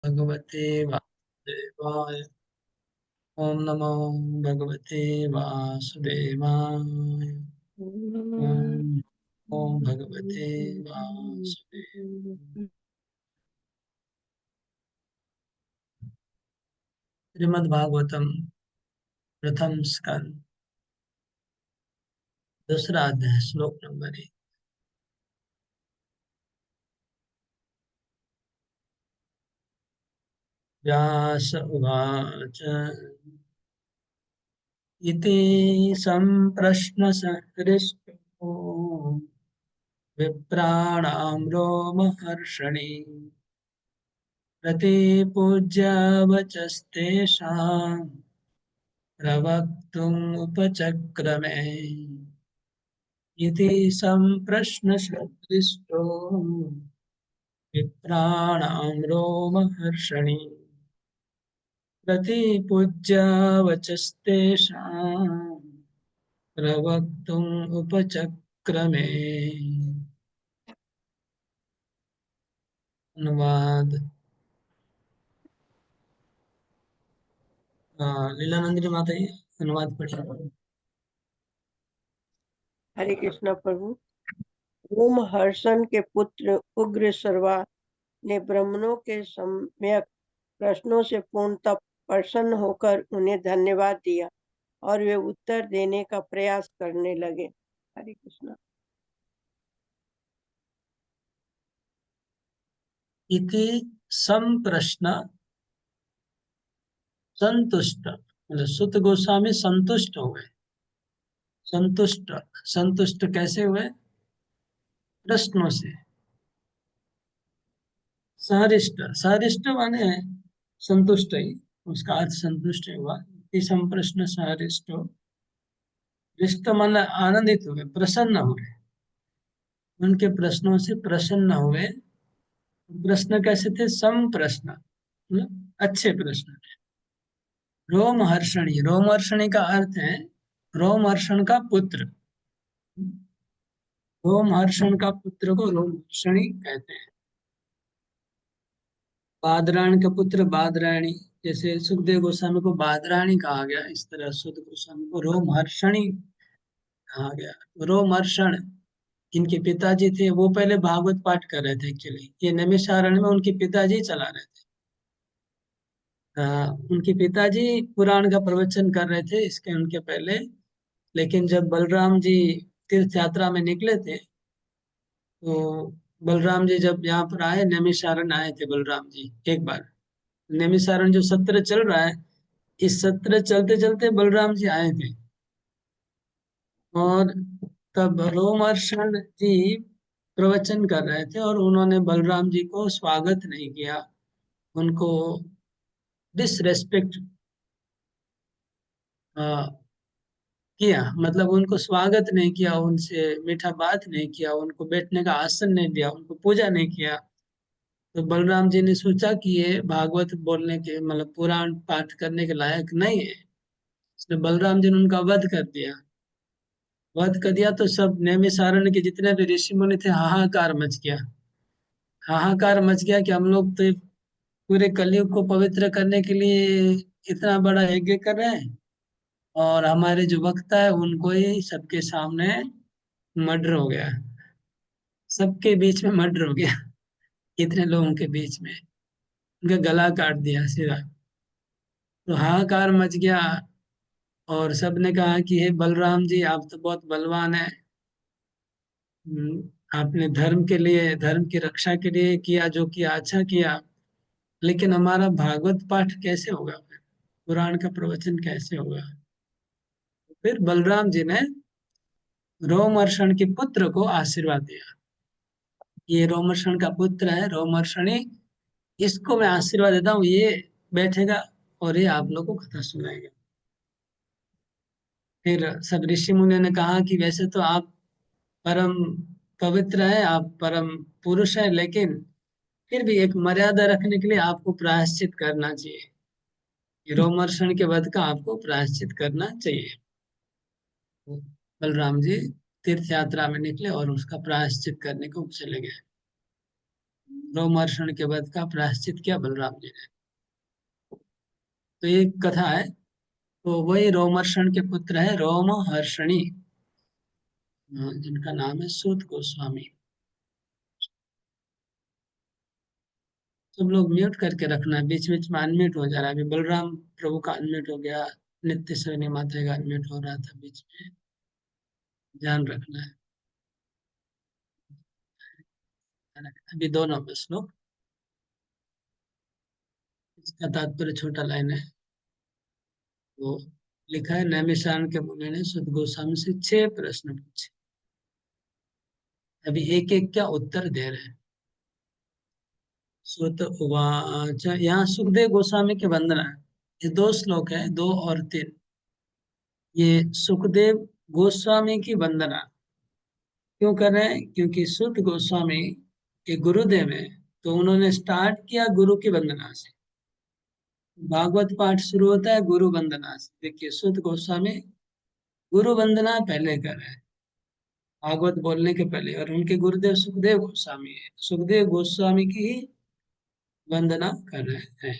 भगवते वासुदेवाय। ओम नमो भगवते वासुदेवाय। ओम ओम भगवते वासुदेवाय। श्रीमद् भागवतम प्रथम स्कंद दूसरा अध्याय श्लोक नंबर 1। व्यास उवाच इति सम्प्रश्नसहृष्टो विप्राणां रोमहर्षणि प्रतिपूज्य वचस्तेषां प्रवक्तुम् उपचक्रमे। इति सम्प्रश्नसहृष्टो विप्राणां रोमहर्षणि प्रतिपूज्य वचस्तेषां प्रवक्तुम् उपचक्रमे। अनुवाद। लीलानंदिनी माता जी अनुवाद पढ़िए। हरे कृष्ण प्रभु। रोमहर्षण के पुत्र उग्र सर्वा ने ब्राह्मणों के सम्यक प्रश्नों से पूर्णतः प्रसन्न होकर उन्हें धन्यवाद दिया और वे उत्तर देने का प्रयास करने लगे। हरे कृष्ण। इति संप्रश्न संतुष्ट, मतलब सुत गोस्वामी संतुष्ट हो गए। संतुष्ट संतुष्ट कैसे हुए? प्रश्नों से। सहरिष्ट सहरिष्ट माने संतुष्ट ही, उसका अर्थ संतुष्ट हुआ। इति संप्रश्न सहरिष्ट, रिष्ट मन आनंदित हुए, प्रसन्न हुए, उनके प्रश्नों से प्रसन्न हुए। प्रश्न कैसे थे? सम प्रश्न, मतलब अच्छे प्रश्न। रोमहर्षणी, रोमहर्षणी का अर्थ है रोमहर्षण का पुत्र। रोमहर्षण का पुत्र को रोमहर्षणी कहते हैं। बादरायण का पुत्र बादरायणी, जैसे सुखदेव गोस्वामी को बादरायणी कहा गया, इस तरह सुध गोस्वामी को रोमहर्षणी कहा गया। रोमहर्षण इनके पिताजी थे, वो पहले भागवत पाठ कर रहे थे। एक्चुअली ये नैमिषारण्य में उनके पिताजी चला रहे थे। उनके पिताजी पुराण का प्रवचन कर रहे थे इसके उनके पहले। लेकिन जब बलराम जी तीर्थ यात्रा में निकले थे, तो बलराम जी जब यहाँ पर आए, नैमिषारण्य आए थे बलराम जी एक बार। नैमिषारण्य जो सत्र चल रहा है, इस सत्र चलते चलते बलराम जी आए थे। और तब रोमहर्षण जी प्रवचन कर रहे थे और उन्होंने बलराम जी को स्वागत नहीं किया, उनको डिसरेस्पेक्ट किया। मतलब उनको स्वागत नहीं किया, उनसे मीठा बात नहीं किया, उनको बैठने का आसन नहीं दिया, उनको पूजा नहीं किया। तो बलराम जी ने सोचा कि ये भागवत बोलने के, मतलब पुराण पाठ करने के लायक नहीं है। इसलिए बलराम जी ने उनका वध कर दिया। वध कर दिया तो सब नैमिषारण्य के जितने भी ऋषि मुनि थे, हाहाकार मच गया। हाहाकार मच गया कि हम लोग तो पूरे कलयुग को पवित्र करने के लिए इतना बड़ा यज्ञ कर रहे हैं, और हमारे जो वक्ता है उनको ही सबके सामने मर्डर हो गया। सबके बीच में मर्डर हो गया, इतने लोगों के बीच में उनका गला काट दिया सीधा। तो हाहाकार मच गया और सबने कहा कि हे बलराम जी, आप तो बहुत बलवान हैं। आपने धर्म के लिए, धर्म की रक्षा के लिए किया जो किया, अच्छा किया। लेकिन हमारा भागवत पाठ कैसे होगा? पुराण का प्रवचन कैसे होगा? फिर बलराम जी ने रोमहर्षण के पुत्र को आशीर्वाद दिया। ये रोमहर्षण का पुत्र है, रोमहर्षणी, इसको मैं आशीर्वाद देता हूँ, ये बैठेगा और ये आप लोग को कथा सुनाएगा। फिर सब ऋषि मुनि ने कहा कि वैसे तो आप परम पवित्र हैं, आप परम पुरुष हैं, लेकिन फिर भी एक मर्यादा रखने के लिए आपको प्रायश्चित करना चाहिए। ये रोमहर्षण के वध का आपको प्रायश्चित करना चाहिए। तो बलराम जी तीर्थ यात्रा में निकले और उसका प्रायश्चित करने को चले गए। रोमहर्षण के वध का प्रायश्चित किया बलराम जी ने। तो ये कथा है। तो वही रोमहर्षण के पुत्र है रोमहर्षणी, जिनका नाम है सूत गोस्वामी। सब लोग म्यूट करके रखना है, बीच बीच में अनम्यूट हो जा रहा है। अभी बलराम प्रभु का अनम्यूट हो गया, नित्य सैनी माता का अनम्यूट हो रहा था बीच में, ध्यान रखना है। अभी 2 नंबर श्लोक, इसका तात्पर्य छोटा लाइन है। वो लिखा है, नैमिषारण्य के मुनि ने सुत गोस्वामी से 6 प्रश्न पूछे। अभी एक एक क्या उत्तर दे रहे हैं। सुत उवाच, यहाँ सुखदेव गोस्वामी की वंदना है। ये 2 श्लोक है, 2 और 3। ये सुखदेव गोस्वामी की वंदना क्यों कर रहे हैं? क्योंकि सुत गोस्वामी के गुरुदेव हैं, तो उन्होंने स्टार्ट किया गुरु की वंदना से। भागवत पाठ शुरू होता है गुरु वंदना से। देखिए सुत गोस्वामी गुरु वंदना पहले कर रहे हैं भागवत बोलने के पहले, और उनके गुरुदेव सुखदेव गोस्वामी है, सुखदेव गोस्वामी की ही वंदना कर रहे हैं।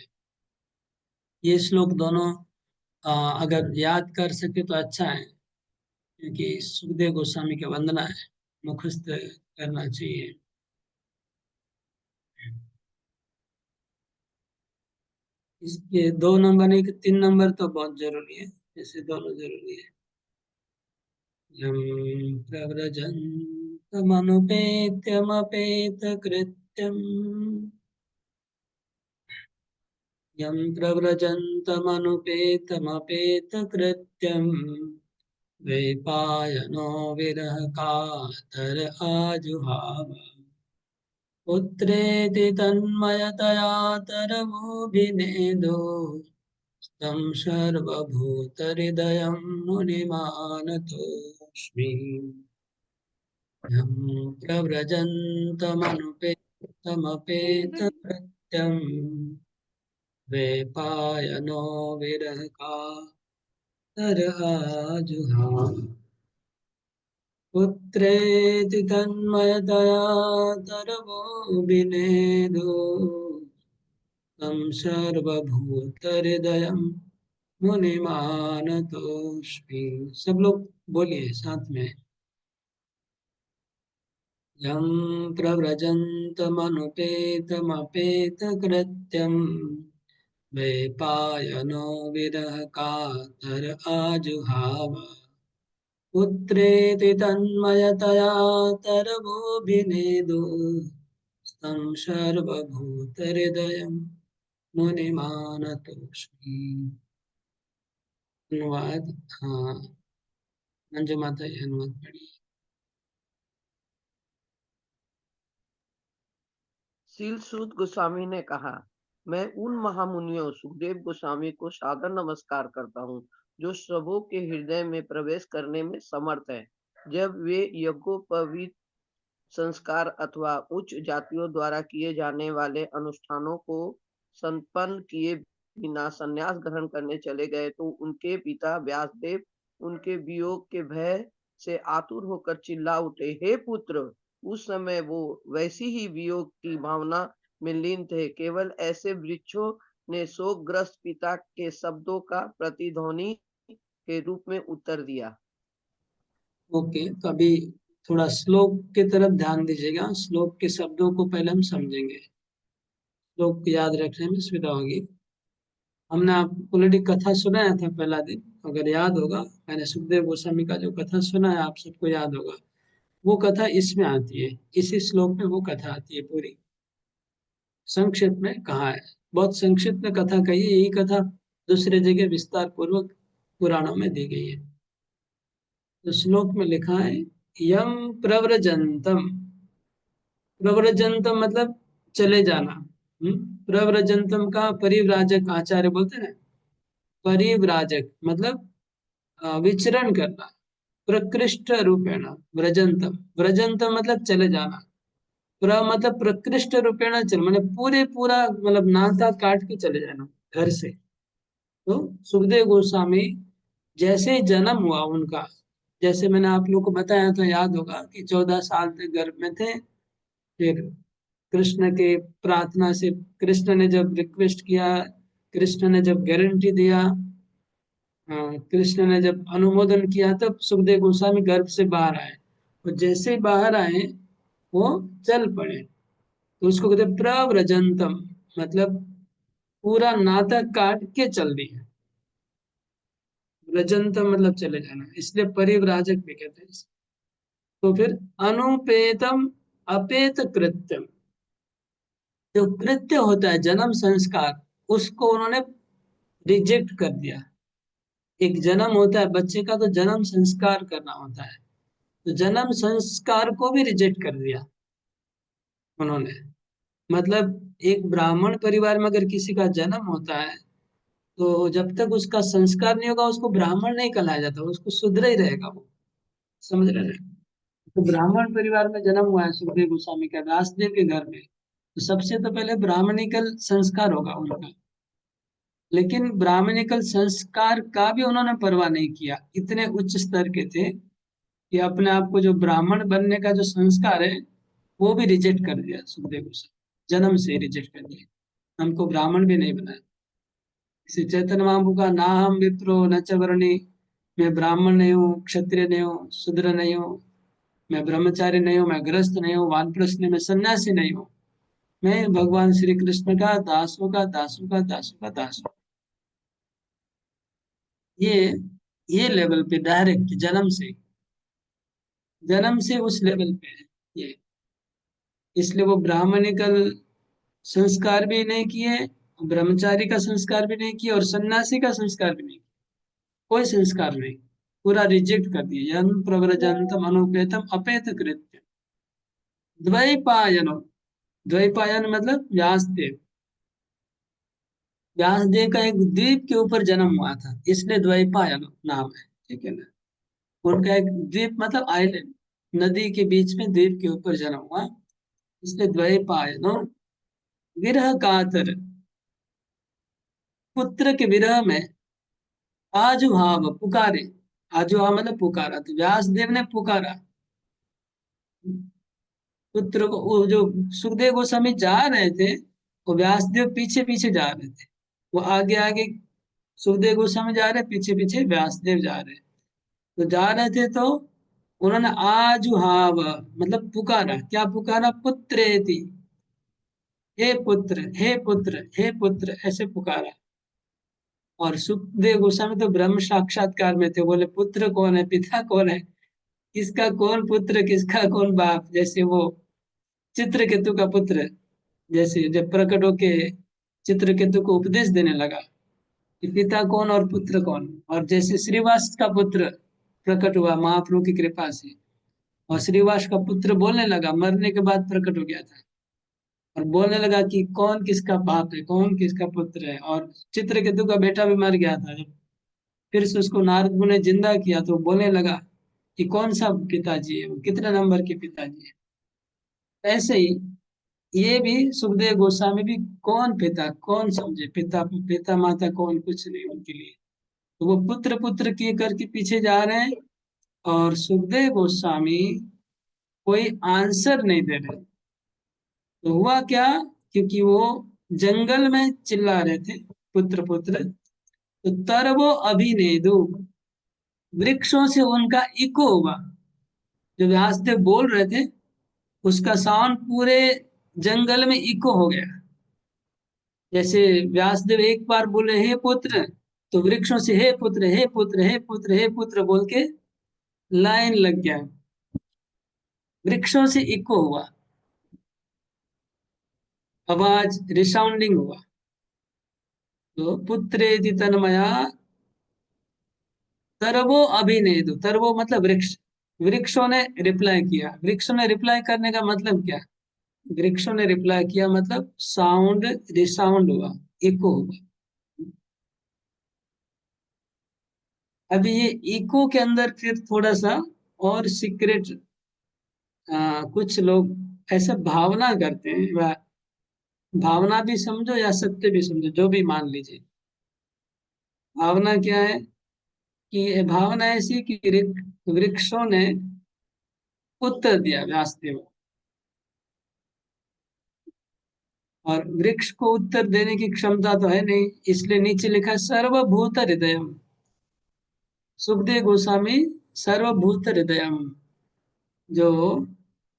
ये श्लोक दोनों अगर याद कर सके तो अच्छा है, क्योंकि सुखदेव गोस्वामी की वंदना है, मुखस्त करना चाहिए। इसके 2 नंबर नहीं, 3 नंबर तो बहुत जरूरी है, जैसे दोनों जरूरी है। यम प्रव्रजन्तमनुपेत्यमपेत कृत्यम्, यं प्रव्रजन्तमनुपेतमपेत कृत्यम्, द्वैपायनो विरह कातर आजुहाव। पुत्रेति तन्मयतया तरवोऽभिनेदो, तं सर्वभूतहृदयं मुनिमानतोऽस्मि। यं प्रव्रजन्तमनुपेतमपेतकृत्यम्, द्वैपायनो विरहकातराजुहाव। पुत्रेति तन्मयतया तरवोऽभिनेदो, तं सर्वभूतहृदयं मुनिमानतोऽस्मि। सब लोग बोलिए साथ में। यं प्रव्रजन्तमनुपेतमपेतकृत्यम्, द्वैपायनो विरहकातर आजुहाव। पुत्रेति तन्मयतया तरवोऽभिनेदो, तं सर्वभूतहृदयं मुनिमानतोऽस्मि। अनुवाद, हाँ, मंजू माता ये अनुवाद पढ़ी। शील सूत गोस्वामी ने कहा, मैं उन महामुनियों सुखदेव गोस्वामी को सादर नमस्कार करता हूँ, जो सबों के हृदय में प्रवेश करने में समर्थ है। जब वे यज्ञोपवीत संस्कार अथवा उच्च जातियों द्वारा किए जाने वाले अनुष्ठानों को संपन्न किए बिना संन्यास ग्रहण करने चले गए, तो उनके पिता व्यासदेव उनके वियोग के भय से आतुर होकर चिल्ला उठे, हे पुत्र। उस समय वो वैसी ही वियोग की भावना में लीन थे। केवल ऐसे वृक्षों ने शोकग्रस्त पिता के शब्दों का प्रतिध्वनि के रूप में उत्तर दिया। ओके, तो अभी थोड़ा श्लोक की तरफ ध्यान दीजिएगा। श्लोक के शब्दों को पहले हम समझेंगे, श्लोक को याद रखने में सुविधा होगी। हमने आपको ऑलरेडी कथा सुनाया था पहला दिन, अगर याद होगा। मैंने सुखदेव गोस्वामी का जो कथा सुना है आप सबको याद होगा, वो कथा इसमें आती है, इसी श्लोक में वो कथा आती है पूरी। संक्षिप्त में कहा है, बहुत संक्षिप्त में कथा कही है। यही कथा दूसरे जगह विस्तार पूर्वक पुराणों में दी गई है। तो श्लोक में लिखा है, यम प्रव्रजंतम। प्रव्रजंतम मतलब चले जाना। प्रव्रजंतम का परिव्राजक आचार्य बोलते हैं। परिव्राजक मतलब विचरण करना। प्रकृष्ट रूपेण व्रजंतम, व्रजंतम मतलब चले जाना। प्र मतलब प्रकृष्ट रूपेण चल, मतलब पूरे पूरा, मतलब नाता काट के चले जाना घर से। तो सुखदेव गोस्वामी जैसे ही जन्म हुआ उनका, जैसे मैंने आप लोग को बताया था, याद होगा कि 14 साल तक गर्भ में थे, फिर कृष्ण के प्रार्थना से, कृष्ण ने जब रिक्वेस्ट किया, कृष्ण ने जब गारंटी दिया, कृष्ण ने जब अनुमोदन किया, तब सुखदेव गोस्वामी गर्भ से बाहर आए। और जैसे ही बाहर आए वो चल पड़े। तो उसको कहते हैं प्रव्रजंतम, मतलब पूरा नाता काट के चल दिए। व्रजंतम मतलब चले जाना, इसलिए परिव्राजक भी कहते हैं इसे। तो फिर अनुपेतम अपेत कृत्यम, जो कृत्य होता है जन्म संस्कार, उसको उन्होंने रिजेक्ट कर दिया। एक जन्म होता है बच्चे का, तो जन्म संस्कार करना होता है, तो जन्म संस्कार को भी रिजेक्ट कर दिया उन्होंने। मतलब एक ब्राह्मण परिवार में अगर किसी का जन्म होता है, तो जब तक उसका संस्कार नहीं होगा उसको ब्राह्मण नहीं कहलाया जाता, उसको शूद्र ही रहेगा वो। समझ रहे हैं? तो ब्राह्मण परिवार में जन्म हुआ है सुखदेव गोस्वामी का, व्यासदेव के घर में, तो सबसे तो पहले ब्राह्मणिकल संस्कार होगा उनका। लेकिन ब्राह्मणिकल संस्कार का भी उन्होंने परवाह नहीं किया, इतने उच्च स्तर के थे कि अपने आप को जो ब्राह्मण बनने का जो संस्कार है वो भी रिजेक्ट कर दिया सुखदेव गोस्वामी, जन्म से रिजेक्ट कर दिया, हमको ब्राह्मण भी नहीं बनाया। इसे चैतन्य महाप्रभु का ना हम विप्रो न च वर्णी, मैं ब्राह्मण नहीं हूँ, क्षत्रिय नहीं हूँ, शूद्र नहीं हूँ, मैं ब्रह्मचारी नहीं हूँ, मैं गृहस्थ नहीं हूँ, वानप्रस्थ नहीं, मैं सन्यासी नहीं हूँ, मैं भगवान श्री कृष्ण का दासों का दासों का दासों का दास हूँ। ये ये लेवल पे डायरेक्ट जन्म से उस लेवल पे है ये। इसलिए वो ब्राह्मणिकल संस्कार भी नहीं किए, ब्रह्मचारी का संस्कार भी नहीं किया, और सन्यासी का संस्कार भी नहीं किया, कोई संस्कार नहीं, पूरा रिजेक्ट कर दिया। यन प्रव्रजंतम अनुपेतम अपेत कृत्य द्वैपायनो, द्वैपायन मतलब व्यासदेव, व्यासदेव का एक द्वीप के ऊपर जन्म हुआ था, इसलिए द्वैपायन नाम है, ठीक है ना। उनका एक द्वीप मतलब आइलैंड, नदी के बीच में द्वीप के ऊपर जन्म हुआ, इसलिए द्वैपायनो। विरह कातर, पुत्र के विरह में आजुहाव पुकारे, आजुहाव मतलब पुकारा, तो व्यासदेव ने पुकारा पुत्र को। वो जो सुखदेव गोस्वामी जा रहे थे, वो व्यासदेव पीछे पीछे जा रहे थे, वो आगे आगे सुखदेव गोस्वामी जा रहे, पीछे पीछे व्यासदेव जा रहे। तो जा रहे थे तो उन्होंने आजुहाव मतलब पुकारा, क्या पुकारा, पुत्रेति, हे पुत्र हे पुत्र हे पुत्र, ऐसे पुकारा। और सुखदेव गोस्वामी तो ब्रह्म साक्षात्कार में थे, बोले पुत्र कौन है, पिता कौन है, किसका कौन पुत्र किसका कौन बाप। जैसे वो चित्रकेतु का पुत्र, जैसे जब प्रकट होके चित्रकेतु को उपदेश देने लगा कि पिता कौन और पुत्र कौन, और जैसे श्रीवास का पुत्र प्रकट हुआ महाप्रभु की कृपा से, और श्रीवास का पुत्र बोलने लगा, मरने के बाद प्रकट हो गया था, और बोलने लगा कि कौन किसका बाप है, कौन किसका पुत्र है। और चित्रकेतु का बेटा भी मर गया था, जब फिर से उसको नारद मुनि ने जिंदा किया तो बोलने लगा कि कौन सा पिताजी है, वो कितने नंबर के पिताजी है। ऐसे ही ये भी सुखदेव गोस्वामी भी कौन पिता कौन समझे, पिता पिता माता कौन, कुछ नहीं उनके लिए। तो वो पुत्र पुत्र किए करके पीछे जा रहे हैं, और सुखदेव गोस्वामी कोई आंसर नहीं दे रहे। तो हुआ क्या, क्योंकि वो जंगल में चिल्ला रहे थे पुत्र पुत्र, तो तरवो अभिनेदु, वृक्षों से उनका इको हुआ। जो व्यासदेव बोल रहे थे उसका साउंड पूरे जंगल में इको हो गया। जैसे व्यासदेव एक बार बोले हे पुत्र, तो वृक्षों से हे पुत्र हे पुत्र हे पुत्र हे पुत्र बोल के लाइन लग गया, वृक्षों से इको हुआ, आवाज रिसाउंडिंग हुआ। तो पुत्रेति तन्मया तरवो अभिनेदु, तरवो मतलब वृक्ष, वृक्षों ने रिप्लाई किया। वृक्षों ने रिप्लाई करने का मतलब क्या, वृक्षों ने रिप्लाई किया मतलब साउंड रिसाउंड हुआ, इको हुआ। अभी ये इको के अंदर फिर थोड़ा सा और सीक्रेट, कुछ लोग ऐसे भावना करते हैं, भावना भी समझो या सत्य भी समझो, जो भी मान लीजिए। भावना क्या है कि ये भावना ऐसी कि वृक्षों ने उत्तर दिया व्यासदेव, और वृक्ष को उत्तर देने की क्षमता तो है नहीं, इसलिए नीचे लिखा है सर्वभूत हृदयम। सुखदेव गोस्वामी सर्वभूत हृदयम, जो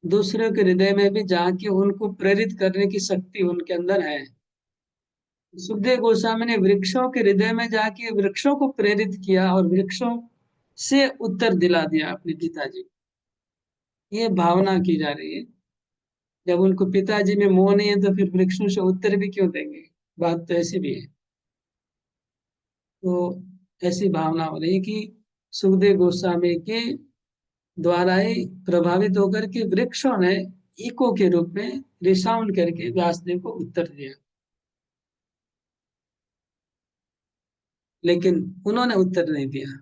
दूसरों के हृदय में भी जाके उनको प्रेरित करने की शक्ति उनके अंदर है। सुखदेव गोस्वामी ने वृक्षों के हृदय में जाके वृक्षों को प्रेरित किया और वृक्षों से उत्तर दिला दिया अपने पिताजी को। ये भावना की जा रही है। जब उनको पिताजी में मोह नहीं है तो फिर वृक्षों से उत्तर भी क्यों देंगे? बात तो ऐसी भी है। तो ऐसी भावना हो रही है कि सुखदेव गोस्वामी के द्वारा ही प्रभावित होकर के वृक्षों ने इको के रूप में रिसाउंड करके व्यासदेव को उत्तर दिया, लेकिन उन्होंने उत्तर नहीं दिया।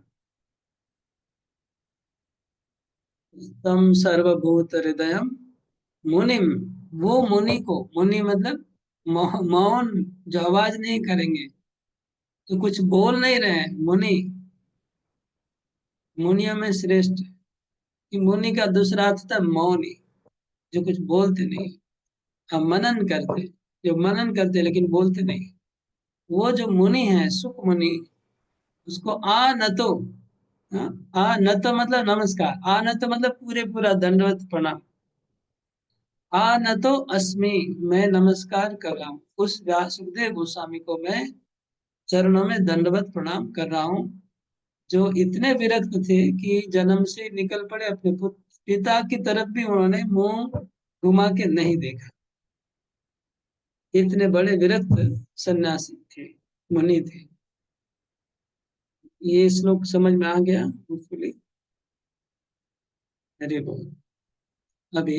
तम सर्वभूत हृदयम मुनिम, वो मुनि को, मुनि मतलब मौन, जो आवाज नहीं करेंगे, तो कुछ बोल नहीं रहे हैं, मुनि, मुनियों में श्रेष्ठ। कि मुनि का दूसरा अर्थ था मौनी, जो कुछ बोलते नहीं। हम मनन करते, जो मनन करते लेकिन बोलते नहीं, वो जो मुनि है सुख मुनि, उसको आ न तो, हाँ, आ न तो मतलब नमस्कार, आ न तो मतलब पूरे पूरा दंडवत प्रणाम, आ न तो अस्मि, मैं नमस्कार कर रहा हूँ उस व्यास सुखदेव गोस्वामी को, मैं चरणों में दंडवत प्रणाम कर रहा हूँ, जो इतने विरक्त थे कि जन्म से निकल पड़े, अपने पिता की तरफ भी उन्होंने मुंह घुमा के नहीं देखा। इतने बड़े विरक्त सन्यासी थे, मुनि थे। ये श्लोक समझ में आ गया होपफुली? हरि बोल। अभी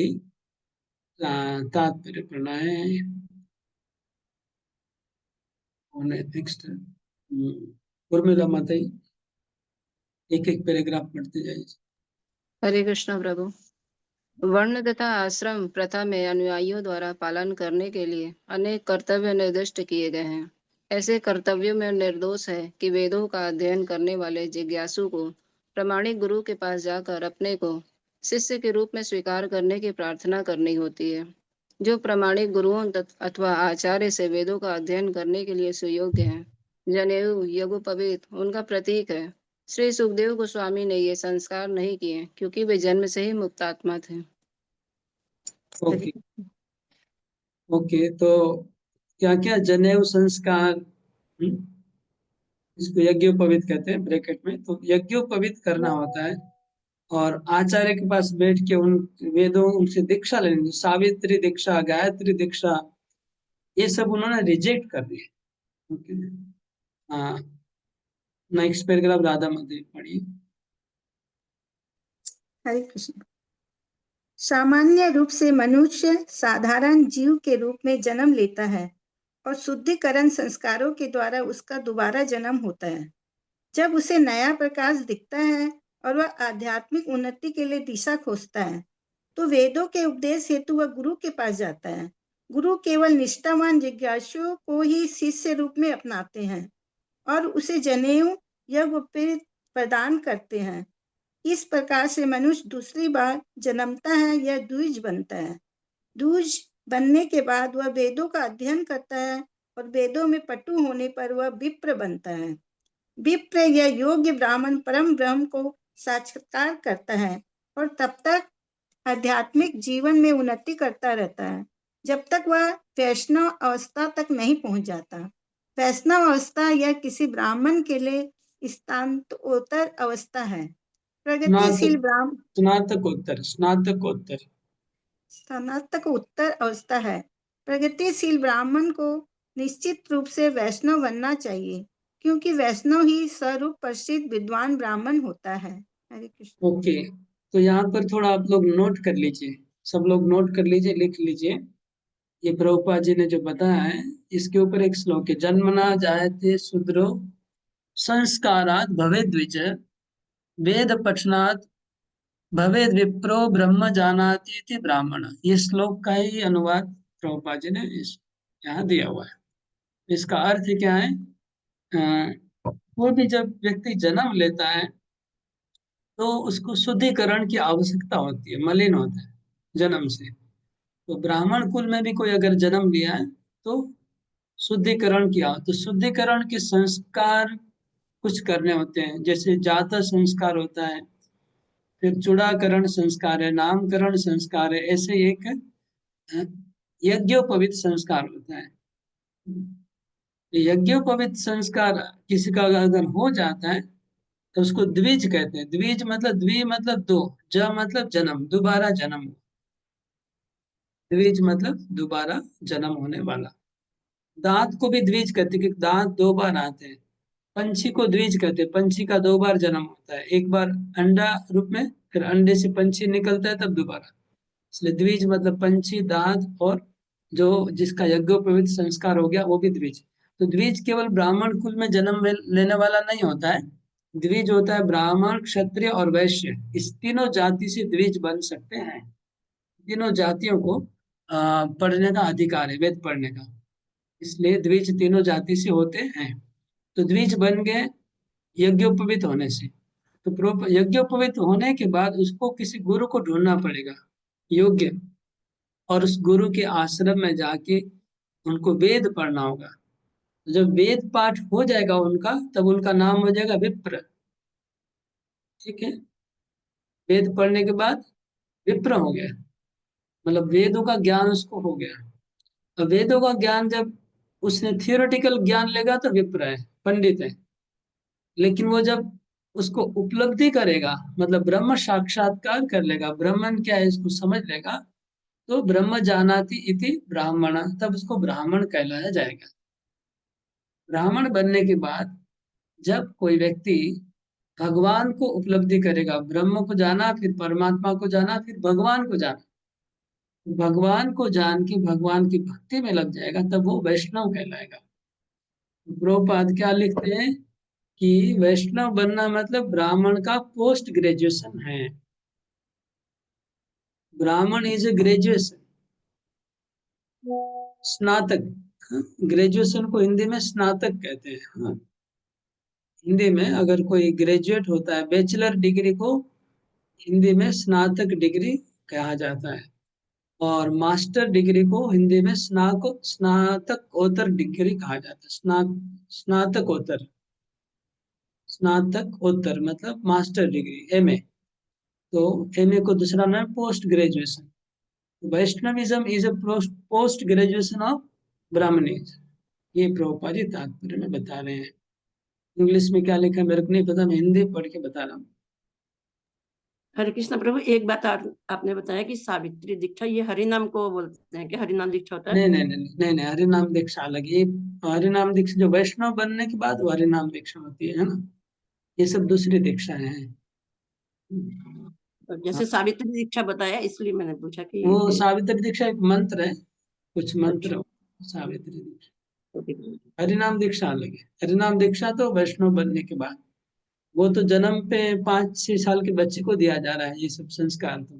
तात्पर्य पढ़ना है, नेक्स्ट उर्मिला माता, एक एक पैराग्राफ पढ़ते जाइए। हरे कृष्ण प्रभु। वर्ण तथा आश्रम प्रथा में अनुयायियों द्वारा पालन करने के लिए अनेक कर्तव्य निर्दिष्ट किए गए हैं। ऐसे कर्तव्यों में निर्दोष है कि वेदों का अध्ययन करने वाले जिज्ञासु को प्रामाणिक गुरु के पास जाकर अपने को शिष्य के रूप में स्वीकार करने की प्रार्थना करनी होती है। जो प्रामाणिक गुरुओं अथवा आचार्य से वेदों का अध्ययन करने के लिए सुयोग्य हैं, जनेऊ यज्ञोपवीत उनका प्रतीक है। श्री सुखदेव गोस्वामी ने ये संस्कार नहीं किए क्योंकि वे जन्म से ही मुक्त आत्मा थे। ओके ओके, तो क्या क्या जनेऊ संस्कार, इसको यज्ञोपवीत कहते हैं ब्रैकेट में, तो यज्ञोपवीत करना होता है। और आचार्य के पास बैठ के उन वेदों उनसे दीक्षा लेनी, सावित्री दीक्षा, गायत्री दीक्षा, ये सब उन्होंने रिजेक्ट कर दिए। ओके, हाँ, नेक्स्ट पैराग्राफ राधा मध्य पढ़िए। हरे कृष्ण। सामान्य रूप से मनुष्य साधारण जीव के रूप में जन्म लेता है और शुद्धिकरण संस्कारों के द्वारा उसका दोबारा जन्म होता है। जब उसे नया प्रकाश दिखता है और वह आध्यात्मिक उन्नति के लिए दिशा खोजता है, तो वेदों के उपदेश हेतु वह गुरु के पास जाता है। गुरु केवल निष्ठावान जिज्ञासुओं को ही शिष्य रूप में अपनाते हैं और उसे जनेऊ यज्ञ प्रदान करते हैं। इस प्रकार से मनुष्य दूसरी बार जन्मता है या द्विज बनता है। द्विज बनने के बाद वह वेदों का अध्ययन करता है और वेदों में पटु होने पर वह विप्र बनता है। विप्र या योग्य ब्राह्मण परम ब्रह्म को साक्षात्कार करता है और तब तक आध्यात्मिक जीवन में उन्नति करता रहता है जब तक वह वैष्णव अवस्था तक नहीं पहुंच जाता। वैष्णव अवस्था यह किसी ब्राह्मण के लिए स्नातकोत्तर अवस्था है। प्रगतिशील ब्राह्मण स्नातकोत्तर, स्नातकोत्तर, स्नातकोत्तर अवस्था है। प्रगतिशील ब्राह्मण को निश्चित रूप से वैष्णव बनना चाहिए, क्योंकि वैष्णव ही स्वरूप प्रसिद्ध विद्वान ब्राह्मण होता है। हरे कृष्ण। ओके, तो यहाँ पर थोड़ा आप लोग नोट कर लीजिए, सब लोग नोट कर लीजिए, लिख लीजिए। ये प्रभुपाद जी ने जो बताया है, इसके ऊपर एक श्लोक है, जन्मना जायते शूद्रो संस्कारात् भवेद् द्विज, वेद पठनात् भवेद् विप्रो ब्रह्म जानाति इति ब्राह्मण। ये श्लोक का ही अनुवाद प्रभुपाद जी ने यहाँ दिया हुआ है। इसका अर्थ क्या है? कोई भी जब व्यक्ति जन्म लेता है तो उसको शुद्धिकरण की आवश्यकता होती है, मलिन होता है जन्म से। तो ब्राह्मण कुल में भी कोई अगर जन्म लिया है तो शुद्धिकरण किया। तो शुद्धिकरण के संस्कार कुछ करने होते हैं, जैसे जाता संस्कार होता है, फिर चूड़ाकरण संस्कार है, नामकरण संस्कार है, ऐसे एक यज्ञोपवीत संस्कार होता है। यज्ञोपवीत संस्कार किसी का अगर हो जाता है तो उसको द्विज कहते हैं। द्विज मतलब द्वि मतलब दो, ज मतलब जन्म, दोबारा जन्म। द्विज मतलब दोबारा जन्म होने वाला। दांत को भी द्विज कहते हैं क्योंकि दांत दो बार आते हैं। पंछी को द्विज कहते हैं, पंछी का दो बार जन्म होता है, एक बार अंडा रूप में, फिर अंडे से पंछी निकलता है तब दोबारा। इसलिए द्विज मतलब पंछी, दांत और जो जिसका यज्ञोपवीत संस्कार हो गया वो भी द्विज। तो द्विज केवल ब्राह्मण कुल में जन्म लेने वाला नहीं होता है। द्विज होता है ब्राह्मण, क्षत्रिय और वैश्य, इस तीनों जाति से द्विज बन सकते हैं। तीनों जातियों को पढ़ने का अधिकार है, वेद पढ़ने का, इसलिए द्विज तीनों जाति से होते हैं। तो द्विज बन गए यज्ञोपवीत होने से। तो यज्ञोपवीत होने के बाद उसको किसी गुरु को ढूंढना पड़ेगा योग्य, और उस गुरु के आश्रम में जाके उनको वेद पढ़ना होगा। जब वेद पाठ हो जाएगा उनका, तब उनका नाम हो जाएगा विप्र। ठीक है, वेद पढ़ने के बाद विप्र हो गया, मतलब वेदों का ज्ञान उसको हो गया। अब वेदों का ज्ञान जब उसने थियोरेटिकल ज्ञान लेगा तो विप्र है, पंडित है। लेकिन वो जब उसको उपलब्धि करेगा, मतलब ब्रह्म साक्षात्कार कर लेगा, ब्राह्मण क्या है इसको समझ लेगा, तो ब्रह्म जानाति इति ब्राह्मण, तब उसको ब्राह्मण कहलाया जाएगा। ब्राह्मण बनने के बाद जब कोई व्यक्ति भगवान को उपलब्धि करेगा, ब्रह्म को जाना, फिर परमात्मा को जाना, फिर भगवान को जाना, भगवान को जान के भगवान की भक्ति में लग जाएगा, तब वो वैष्णव कहलाएगा। प्रभुपाद क्या लिखते हैं कि वैष्णव बनना मतलब ब्राह्मण का पोस्ट ग्रेजुएशन है। ब्राह्मण इज ए ग्रेजुएशन, स्नातक। ग्रेजुएशन को हिंदी में स्नातक कहते हैं। हाँ, हिंदी में अगर कोई ग्रेजुएट होता है, बैचलर डिग्री को हिंदी में स्नातक डिग्री कहा जाता है, और मास्टर डिग्री को हिंदी में स्नातकोत्तर डिग्री कहा जाता है। स्नातकोत्तर, स्नातकोत्तर मतलब मास्टर डिग्री, एमए। तो एमए को दूसरा नाम post graduation. Vaishnavism is a post graduation of Brahmanism, ये प्रभुपाद जी तात्पर्य में बता रहे हैं। इंग्लिश में क्या लिखा है मेरे को नहीं पता, मैं हिंदी पढ़ के बता रहा हूँ। हरे कृष्ण प्रभु, एक बात आपने बताया कि सावित्री दीक्षा ये हरिनाम को बोलते हैं, कि हरिनाम दीक्षा होता है? नहीं नहीं नहीं नहीं नहीं, हरिनाम दीक्षा अलग। ये हरिनाम दीक्षा जो वैष्णव बनने के बाद वो हरिनाम दीक्षा होती है ना, ये सब दूसरी दीक्षाएं हैं। जैसे सावित्री दीक्षा बताया इसलिए मैंने पूछा कि वो सावित्री दीक्षा एक मंत्र है, कुछ मंत्र। अच्छा। सावित्री दीक्षा, ओके। हरिनाम दीक्षा अलग है। हरिनाम दीक्षा तो वैष्णव बनने के बाद, वो तो जन्म पे 5-6 साल के बच्चे को दिया जा रहा है ये सब संस्कार। तो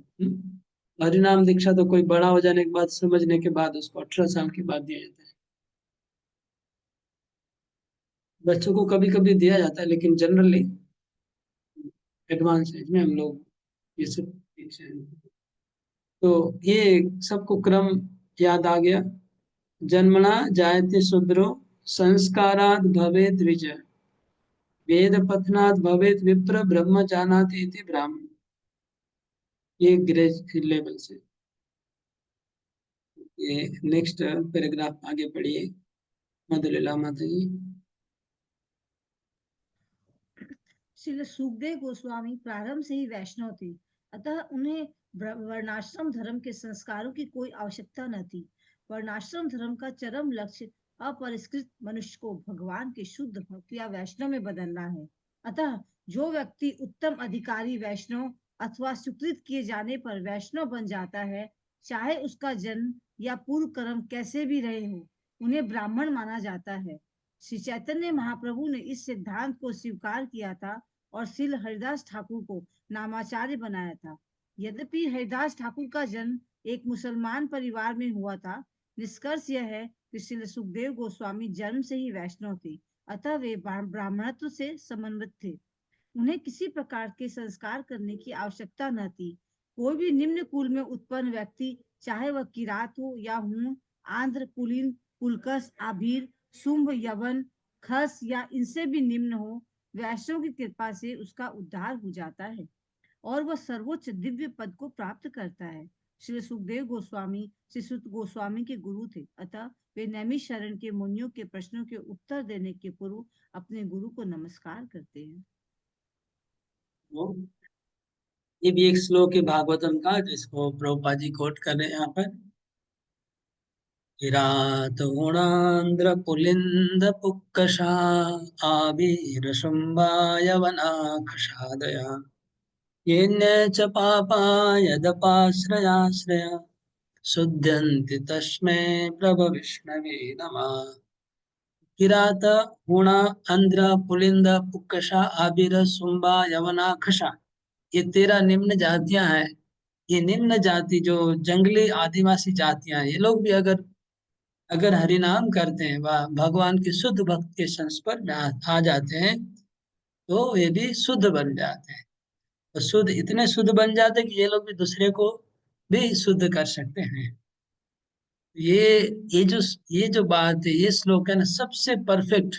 हरिनाम दीक्षा तो कोई बड़ा हो जाने के बाद, समझने के बाद, उसको 18 साल के बाद दिया जाता है। बच्चों को कभी कभी दिया जाता है, लेकिन जनरली एडवांस एज में हम लोग ये सब दीक्षा है। तो ये सबको क्रम याद आ गया। जन्मना जायते शूद्रो, संस्काराद भवेत द्विज, वेद पठनात् भवेत विप्र, ब्रह्म जानाति इति ब्राह्मण। ये ग्रेज लेवल से। ये नेक्स्ट पैराग्राफ आगे पढ़िए मधुलीला माता जी। श्रील सुखदेव गोस्वामी प्रारंभ से ही वैष्णव थे, अतः उन्हें वर्णाश्रम धर्म के संस्कारों की कोई आवश्यकता न थी। वर्णाश्रम धर्म का चरम लक्ष्य अपरिष्कृत मनुष्य को भगवान के शुद्ध भक्त या वैष्णव में बदलना है। अतः जो व्यक्ति उत्तम अधिकारी वैष्णव अथवा स्वीकृत किए जाने पर वैष्णव बन जाता है, चाहे उसका जन्म या पूर्व कर्म कैसे भी रहे हो, उन्हें ब्राह्मण माना जाता है। श्री चैतन्य महाप्रभु ने इस सिद्धांत को स्वीकार किया था और श्रील हरिदास ठाकुर को नामाचार्य बनाया था। यद्यपि हरिदास ठाकुर का जन्म एक मुसलमान परिवार में हुआ था, निष्कर्ष यह है कि श्रील सुखदेव गोस्वामी जन्म से ही वैष्णव थे, अतः वे ब्राह्मणत्व से समन्वित थे। उन्हें किसी प्रकार के संस्कार करने की आवश्यकता न थी। कोई भी निम्न कुल में उत्पन्न व्यक्ति, चाहे वह किरात हो या हूण, आंध्र, कुलीन पुलकस, आभीर, शुंभ, यवन, खस या इनसे भी निम्न हो, वैष्णव की कृपा से उसका उद्धार हो जाता है और वह सर्वोच्च दिव्य पद को प्राप्त करता है। श्री सुखदेव गोस्वामी श्री सुत गोस्वामी के गुरु थे, अतः वे नैमिषारण्य के मुनियों के प्रश्नों के उत्तर देने के पूर्व अपने गुरु को नमस्कार करते हैं। ये भी एक श्लोक है भागवतम का जिसको प्रभुपाद जी कोट कर रहे हैं यहाँ पर। किरात गुणांद्र पुलिंद पुक्कषा आबीर शुंभायवनाखषादया येन च पापा यदपाश्रयाश्रया शुद्ध्यन्ति तस्मै प्रभु विष्णवे नमः। किरात गुण अंध्र पुलिंद पुक्कषा आबिर शुंभा यवनाखषा, ये 13 निम्न जातियां हैं। ये निम्न जाति जो जंगली आदिवासी जातियां हैं, ये लोग भी अगर अगर हरिनाम करते हैं व भगवान के शुद्ध भक्त के संस्पर्श में आ जाते हैं तो ये भी शुद्ध बन जाते हैं। तो शुद्ध इतने शुद्ध बन जाते हैं कि ये लोग भी दूसरे को भी शुद्ध कर सकते हैं। ये ये जो बात है, ये श्लोक है ना, सबसे परफेक्ट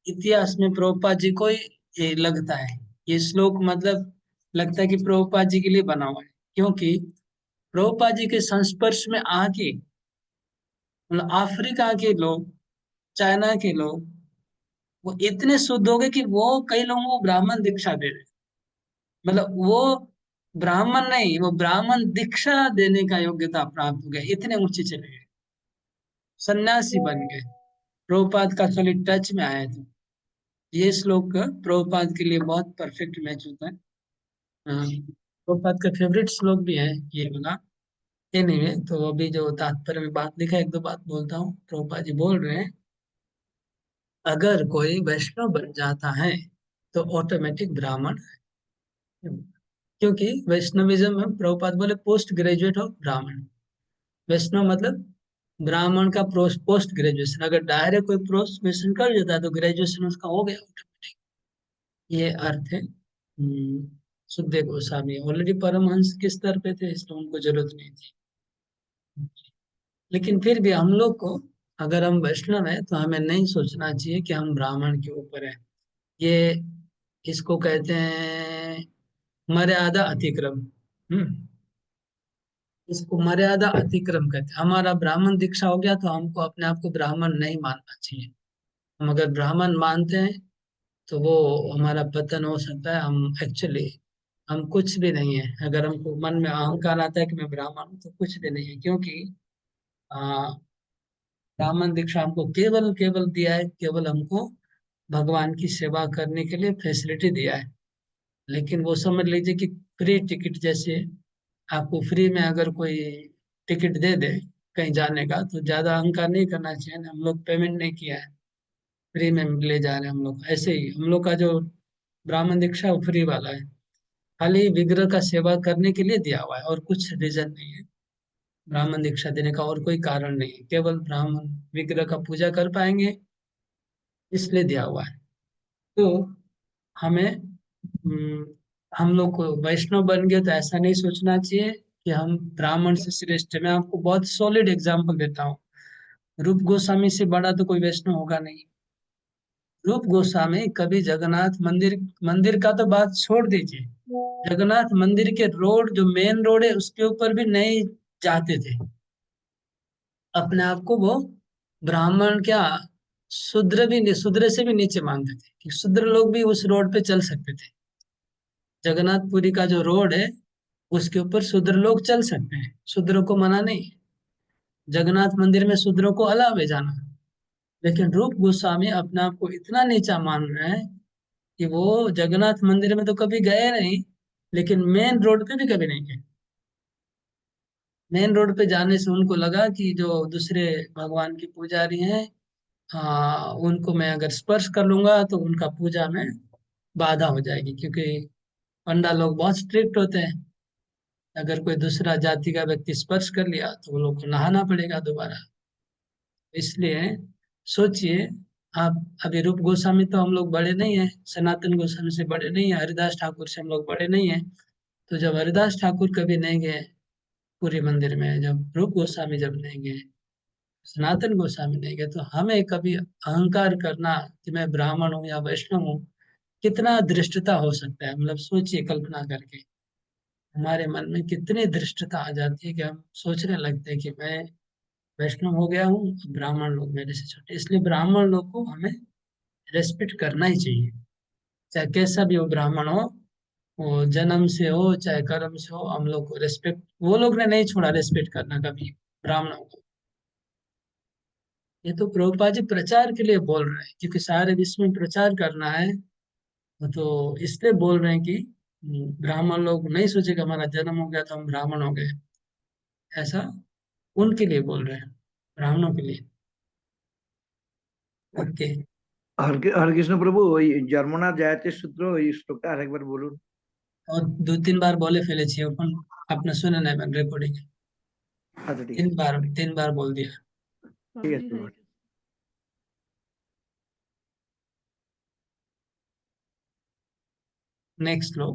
इतिहास में प्रभुपाद जी को ही ये लगता है। ये श्लोक मतलब लगता है कि प्रभुपाद जी के लिए बना हुआ है, क्योंकि प्रभुपाद जी के संस्पर्श में आके मतलब अफ्रीका के लोग, चाइना के लोग, वो इतने शुद्ध हो गए कि वो कई लोगों को ब्राह्मण दीक्षा दे रहे। मतलब वो ब्राह्मण नहीं, वो ब्राह्मण दीक्षा देने का योग्यता प्राप्त हो गया, इतने ऊंचे चले गए, सन्यासी बन गए, प्रभुपाद का खाली टच में आए थे। ये श्लोक प्रभुपाद के लिए बहुत परफेक्ट मैच होता है। प्रभुपाद का फेवरेट श्लोक भी है ये वाला। एनीवे, तो अभी जो तात्पर्य में बात लिखा है, एक दो बात बोलता हूँ। प्रभुपाद जी बोल रहे हैं, अगर कोई वैष्णव बन जाता है तो ऑटोमेटिक ब्राह्मण है। क्योंकि वैष्णविज्म में प्रभुपाद बोले पोस्ट ग्रेजुएट हो ब्राह्मण। वैष्णव मतलब ब्राह्मण का पोस्ट ग्रेजुएशन, अगर डायरेक्ट कोई पोस्ट ग्रेजुएशन कर देता है तो ग्रेजुएशन उसका हो गया ऑटोमेटिक। ये अर्थ है। सुखदेव गोस्वामी ऑलरेडी परमहंस के स्तर पे थे, इसलिए उनको जरूरत नहीं थी। लेकिन फिर भी हम लोग को, अगर हम वैष्णव है तो हमें नहीं सोचना चाहिए कि हम ब्राह्मण के ऊपर है। ये इसको कहते हैं मर्यादा अतिक्रम। इसको मर्यादा अतिक्रम कहते हैं। हमारा ब्राह्मण दीक्षा हो गया तो हमको अपने आप को ब्राह्मण नहीं मानना चाहिए। हम अगर ब्राह्मण मानते हैं तो वो हमारा पतन हो सकता है। हम कुछ भी नहीं है। अगर हमको मन में अहंकार आता है कि मैं ब्राह्मण हूँ तो कुछ भी नहीं है, क्योंकि आ, ब्राह्मण दीक्षा हमको केवल केवल दिया है, केवल हमको भगवान की सेवा करने के लिए फैसिलिटी दिया है। लेकिन वो समझ लीजिए कि फ्री टिकट जैसे, आपको फ्री में अगर कोई टिकट दे दे कहीं जाने का तो ज्यादा अहंकार नहीं करना चाहिए ना। हम लोग पेमेंट नहीं किया है, फ्री में ले जा रहे हैं हम लोग। ऐसे ही हम लोग का जो ब्राह्मण दीक्षा वो फ्री वाला है, खाली विग्रह का सेवा करने के लिए दिया हुआ है और कुछ रीजन नहीं है ब्राह्मण दीक्षा देने का, और कोई कारण नहीं है। केवल ब्राह्मण विग्रह का पूजा कर पाएंगे इसलिए दिया हुआ है। तो हमें हम लोग को वैष्णव बन गए तो ऐसा नहीं सोचना चाहिए कि हम ब्राह्मण से श्रेष्ठ है। मैं आपको बहुत सॉलिड एग्जांपल देता हूँ। रूप गोस्वामी से बड़ा तो कोई वैष्णव होगा नहीं। रूप गोस्वामी कभी जगन्नाथ मंदिर मंदिर का तो बात छोड़ दीजिए, जगन्नाथ मंदिर के रोड जो मेन रोड है उसके ऊपर भी नहीं जाते थे। अपने आप को वो ब्राह्मण क्या, शूद्र भी नहीं, शूद्र से भी नीचे मानते थे कि शूद्र लोग भी उस रोड पे चल सकते थे। जगन्नाथपुरी का जो रोड है उसके ऊपर शूद्र लोग चल सकते हैं, शूद्रों को मना नहीं। जगन्नाथ मंदिर में शूद्रों को अलाव है जाना। लेकिन रूप गोस्वामी अपने आप को इतना नीचा मान रहे हैं कि वो जगन्नाथ मंदिर में तो कभी गए नहीं, लेकिन मेन रोड पे भी कभी नहीं गए। मेन रोड पे जाने से उनको लगा कि जो दूसरे भगवान की पुजारी हैं, उनको मैं अगर स्पर्श कर लूंगा तो उनका पूजा में बाधा हो जाएगी, क्योंकि पंडा लोग बहुत स्ट्रिक्ट होते हैं। अगर कोई दूसरा जाति का व्यक्ति स्पर्श कर लिया तो वो लोग को नहाना पड़ेगा दोबारा। इसलिए सोचिए आप, अभी रूप गोस्वामी तो हम लोग बड़े नहीं है, सनातन गोस्वामी से बड़े नहीं है, हरिदास ठाकुर से हम लोग बड़े नहीं है। तो जब हरिदास ठाकुर कभी नहीं गए पूरी मंदिर में, जब रूप गोस्वामी जब नहीं गए, सनातन गोस्वामी ने कहा। तो हमें कभी अहंकार करना कि मैं ब्राह्मण हूँ या वैष्णव हूँ, कितना दृष्टता हो सकता है। मतलब सोचिए, कल्पना करके हमारे मन में कितनी दृष्टता आ जाती है कि हम सोचने लगते हैं कि मैं वैष्णव हो गया हूँ, ब्राह्मण लोग मेरे से छोटे। इसलिए ब्राह्मण लोग को हमें रेस्पेक्ट करना ही चाहिए, चाहे कैसा भी हो ब्राह्मण हो, वो जन्म से हो चाहे कर्म से हो, हम लोग को रेस्पेक्ट, वो लोग ने नहीं छोड़ा रेस्पेक्ट करना कभी ब्राह्मणों को। ये तो प्रभुपाद जी प्रचार के लिए बोल रहे हैं, क्योंकि सारे विश्व में प्रचार करना है, तो इसलिए बोल रहे हैं कि ब्राह्मण लोग नहीं सोचे कि हमारा जन्म हो गया तो हम ब्राह्मण हो गए। ऐसा उनके लिए बोल रहे हैं, ब्राह्मणों के लिए। ओके। हरे कृष्ण प्रभु, ওই জন্মনা জায়তে সূত্র ওই শ্লোকটা আরেকবার বলুন। और 2-3 बार बोले फेले छे अपन, आपने सुने नहीं, मैंने रिकॉर्डिंग আচ্ছা ঠিক আছে, 3 बार बोल दिया। ঠিক আছে প্রভু। नेक्स्ट लोग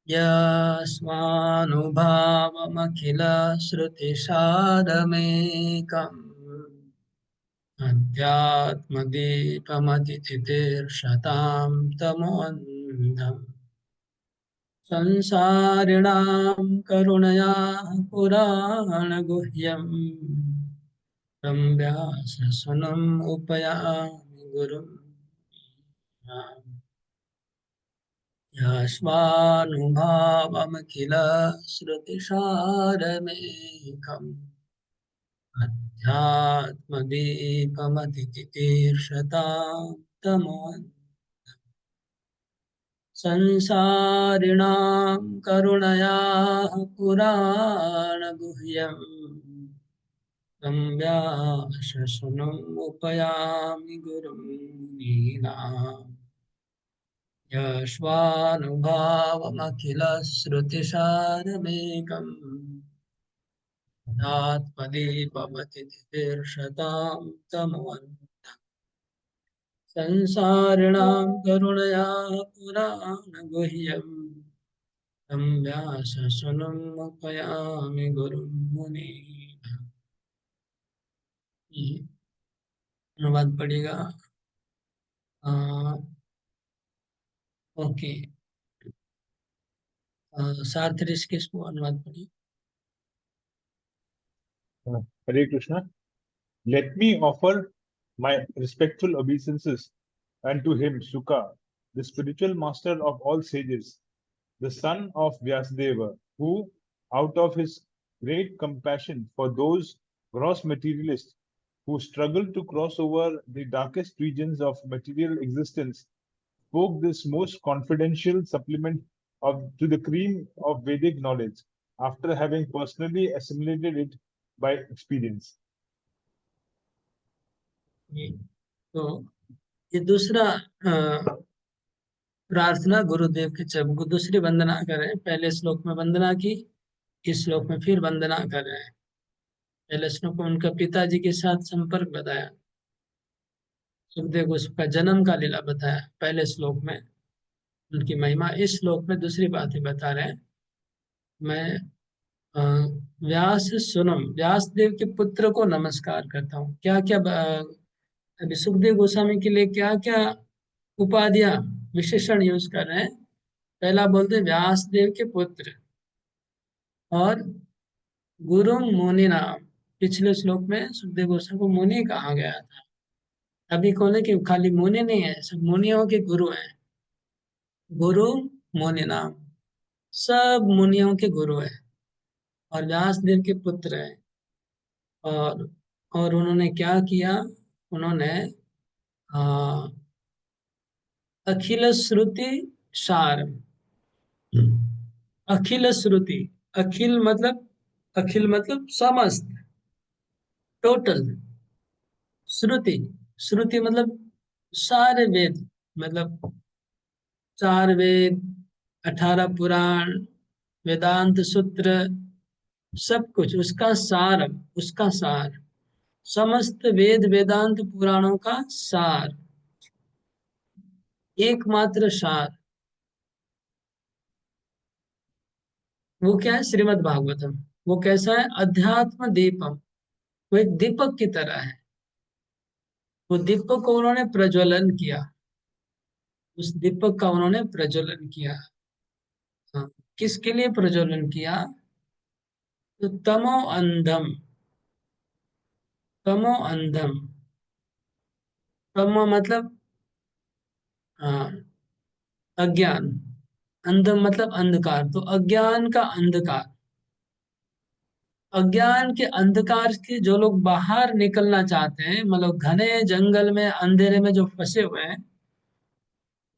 यस्वानुभावमखिल श्रुतिसारमेकम् अध्यात्मदीपमतिथितिर्षतां तमोऽन्धम् संसारिणां करुणया पुराणगुह्यम् तं व्याससुनम् उपयामि गुरुम् यस्वानुभावमखिल श्रुतिसारमेकम् अध्यात्मदीपमतिथितीर्षतां तमोऽन्धम् संसारिणां करुणया पुराणगुह्यम् तं व्याससुनम् उपयामि गुरुं मुनीनाम् यस्वानुभावमखिलश्रुतिसारमेकम् आत्मदीपमतिथितीर्षतां तमोऽन्धम् संसारिणां करुणया पुराणगुह्यम् तं व्याससुनम् उपयामि गुरुं मुनीनाम्। ये अनुवाद पढ़ेगा। ओके, सार्थ ऋषिकेश को अनुवाद पढ़िए। Hare Krishna. Let me offer my respectful obeisances unto him, Suka, the spiritual master of all sages, the son of Vyasadeva, who, out of his great compassion for those gross materialists who struggle to cross over the darkest regions of material existence, spoke this most confidential supplement to the cream of Vedic knowledge, after having personally assimilated it by experience. तो ये दूसरा प्रार्थना गुरुदेव के चरण, दूसरी वंदना कर रहे हैं। पहले श्लोक में वंदना की, इस श्लोक में फिर वंदना कर रहे हैं। पहले श्लोक में उनका पिताजी के साथ संपर्क बताया, सुखदेव गोस्वामी का जन्म का लीला बताया पहले श्लोक में, उनकी महिमा। इस श्लोक में दूसरी बात ही बता रहे हैं। मैं व्यास सुनम, व्यास देव के पुत्र को नमस्कार करता हूँ। क्या क्या अभी सुखदेव गोस्वामी के लिए क्या क्या उपाधियां, विशेषण यूज कर रहे हैं। पहला बोलते हैं व्यास देव के पुत्र, और गुरु मुनि नाम। पिछले श्लोक में सुखदेव गोस्वामी को मुनि कहा गया था। अभी कौन है कि खाली मुनि नहीं है, सब मुनियों के गुरु हैं। गुरु मुनि नाम, सब मुनियों के गुरु हैं और व्यास देव के पुत्र हैं। और उन्होंने क्या किया, उन्होंने अखिल श्रुति सार, अखिल श्रुति, अखिल मतलब समस्त, टोटल। श्रुति, श्रुति मतलब सारे वेद, मतलब 4 वेद, 18 पुराण, वेदांत सूत्र, सब कुछ उसका सार, उसका सार, समस्त वेद वेदांत पुराणों का सार, एकमात्र सार। वो क्या है? श्रीमद् भागवतम। वो कैसा है? अध्यात्म दीपम। वो एक दीपक की तरह है। वो दीपक को उन्होंने प्रज्वलन किया। उस दीपक का उन्होंने प्रज्वलन किया। हाँ, किसके लिए प्रज्वलन किया? तो तमो अंधम। तमो अंधम। तमो मतलब हाँ, अज्ञान। अंधम मतलब अंधकार। तो अज्ञान का अंधकार, अज्ञान के अंधकार के जो लोग बाहर निकलना चाहते हैं, मतलब घने जंगल में अंधेरे में जो फंसे हुए हैं,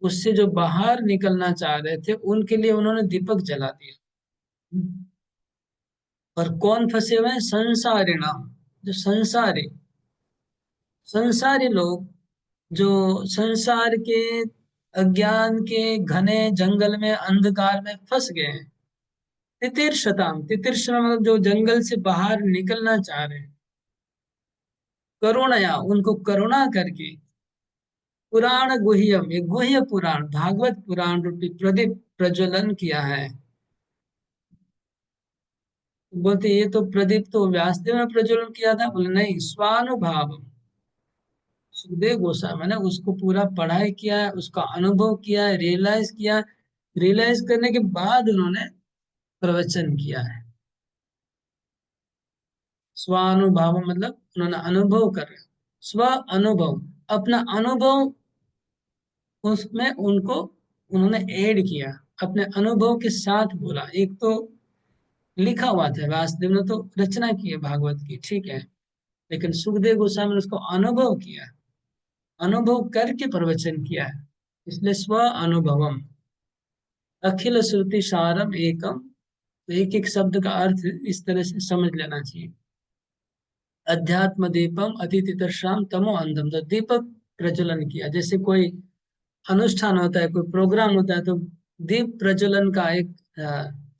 उससे जो बाहर निकलना चाह रहे थे, उनके लिए उन्होंने दीपक जला दिया। और कौन फंसे हुए हैं? संसारिणाम। जो संसारी संसारी लोग, जो संसार के अज्ञान के घने जंगल में अंधकार में फंस गए हैं। तितिर्षताम, तितिर्षण मतलब जो जंगल से बाहर निकलना चाह रहे हैं। करुणया, उनको करुणा करके पुराण गुह्यम, ये गुह्य पुराण भागवत पुराण रूपी प्रदीप प्रज्वलन किया है। बोलते ये तो प्रदीप तो व्यासदेव ने प्रज्वलन किया था। बोले नहीं, स्वानुभाव। सुखदेव गोस्वामी ने उसको पूरा पढ़ाई किया है, उसका अनुभव किया है, रियलाइज किया। रियलाइज करने के बाद उन्होंने प्रवचन किया है। स्वानुभाव मतलब उन्होंने अनुभव कर रहे, स्व अनुभव, अपना अनुभव उसमें उनको उन्होंने ऐड किया, अपने अनुभव के साथ बोला। एक तो लिखा हुआ था, व्यासदेव ने तो रचना की है भागवत की, ठीक है, लेकिन सुखदेव गोस्वामी ने उसको अनुभव किया, अनुभव करके प्रवचन किया है। इसलिए स्व अनुभवम अखिल श्रुति सारम एकम। तो एक एक शब्द का अर्थ इस तरह से समझ लेना चाहिए। अध्यात्म दीपम अतिथितरशाम तमो अंधम। तो दीपक प्रज्वलन किया, जैसे कोई अनुष्ठान होता है, कोई प्रोग्राम होता है, तो दीप प्रज्वलन का एक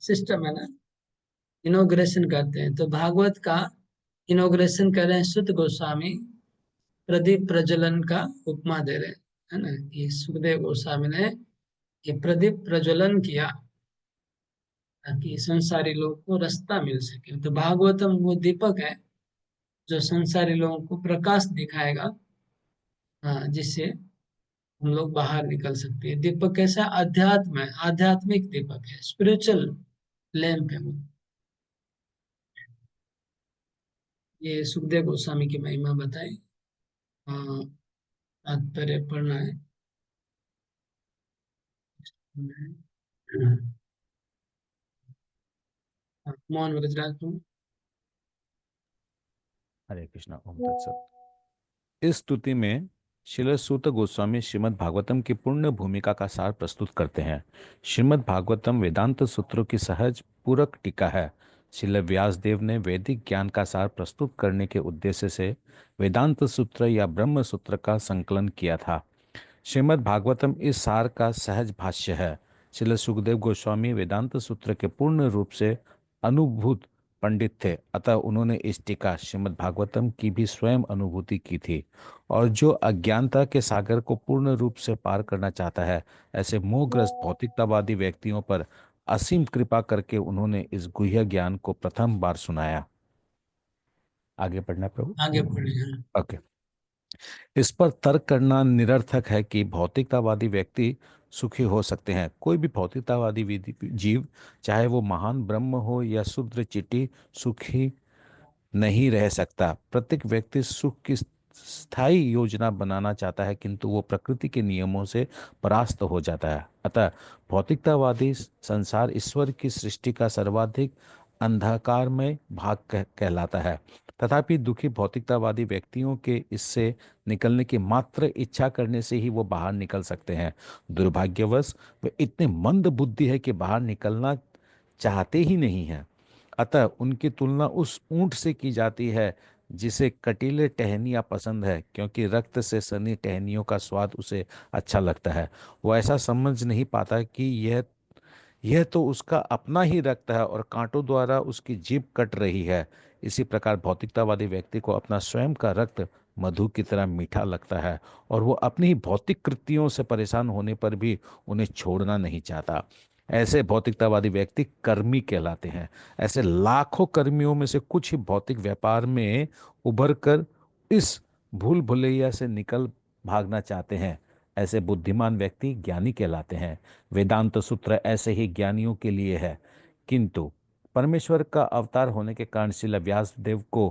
सिस्टम है ना, इनोग्रेशन करते हैं। तो भागवत का इनोग्रेशन कर रहे हैं सुत गोस्वामी, प्रदीप प्रज्वलन का उपमा दे रहे हैं, है ना, कि सुखदेव गोस्वामी ने ये प्रदीप प्रज्वलन किया ताकि संसारी लोगों को रास्ता मिल सके। तो भागवतम वो दीपक है जो संसारी लोगों को प्रकाश दिखाएगा, हाँ, जिससे हम लोग बाहर निकल सकते हैं। दीपक कैसा? अध्यात्म है, आध्यात्मिक दीपक है, स्पिरिचुअल लैंप है वो। ये सुखदेव गोस्वामी की महिमा बताई। हाँ, तात्पर्य पढ़ना है। हाँ, मोहन व्रजराज तुम। हरे कृष्णा। ओम तत्सत। इस स्तुति में श्रील सूत गोस्वामी श्रीमद् भागवतम की पूर्ण भूमिका का सार प्रस्तुत करते हैं। श्रीमद् भागवतम वेदांत सूत्रों की सहज पूरक टीका है। श्रील व्यासदेव ने वैदिक ज्ञान का सार प्रस्तुत करने के उद्देश्य से वेदांत सूत्र या ब्रह्म सूत्र का संकलन किया था। श्रीमद् भागवतम इस सार का सहज भाष्य है। श्रील सुखदेव गोस्वामी वेदांत सूत्र के पूर्ण रूप से अनुभूत पंडित थे, अतः उन्होंने इस टीका श्रीमद् भागवतम की भी स्वयं अनुभूति की थी। और जो अज्ञानता के सागर को पूर्ण रूप से पार करना चाहता है, ऐसे मोहग्रस्त भौतिकतावादी व्यक्तियों पर असीम कृपा करके उन्होंने इस गुह्य ज्ञान को प्रथम बार सुनाया। आगे पढ़ना प्रभु। आगे पढ़िए। ओके। इस पर तर्क करना निरर्थक है कि भौतिकतावादी व्यक्ति सुखी हो सकते हैं। कोई भी भौतिकतावादी जीव, चाहे वो महान ब्रह्म हो या शूद्र चींटी, सुखी नहीं रह सकता। प्रत्येक व्यक्ति सुख की स्थायी योजना बनाना चाहता है, किंतु वो प्रकृति के नियमों से परास्त हो जाता है। अतः भौतिकतावादी संसार ईश्वर की सृष्टि का सर्वाधिक अंधकारमय भाग कहलाता है। तथापि दुखी भौतिकतावादी व्यक्तियों के इससे निकलने की मात्र इच्छा करने से ही वो बाहर निकल सकते हैं। दुर्भाग्यवश वे इतने मंद बुद्धि है कि बाहर निकलना चाहते ही नहीं हैं। अतः उनकी तुलना उस ऊंट से की जाती है जिसे कटीले टहनियाँ पसंद है, क्योंकि रक्त से सनी टहनियों का स्वाद उसे अच्छा लगता है। वो ऐसा समझ नहीं पाता कि यह तो उसका अपना ही रक्त है और कांटों द्वारा उसकी जीभ कट रही है। इसी प्रकार भौतिकतावादी व्यक्ति को अपना स्वयं का रक्त मधु की तरह मीठा लगता है और वो अपनी ही भौतिक कृतियों से परेशान होने पर भी उन्हें छोड़ना नहीं चाहता। ऐसे भौतिकतावादी व्यक्ति कर्मी कहलाते हैं। ऐसे लाखों कर्मियों में से कुछ ही भौतिक व्यापार में उभर कर इस भूल भुलैया से निकल भागना चाहते हैं। ऐसे बुद्धिमान व्यक्ति ज्ञानी कहलाते हैं। वेदांत सूत्र ऐसे ही ज्ञानियों के लिए है। किंतु परमेश्वर का अवतार होने के कारण श्रील व्यासदेव को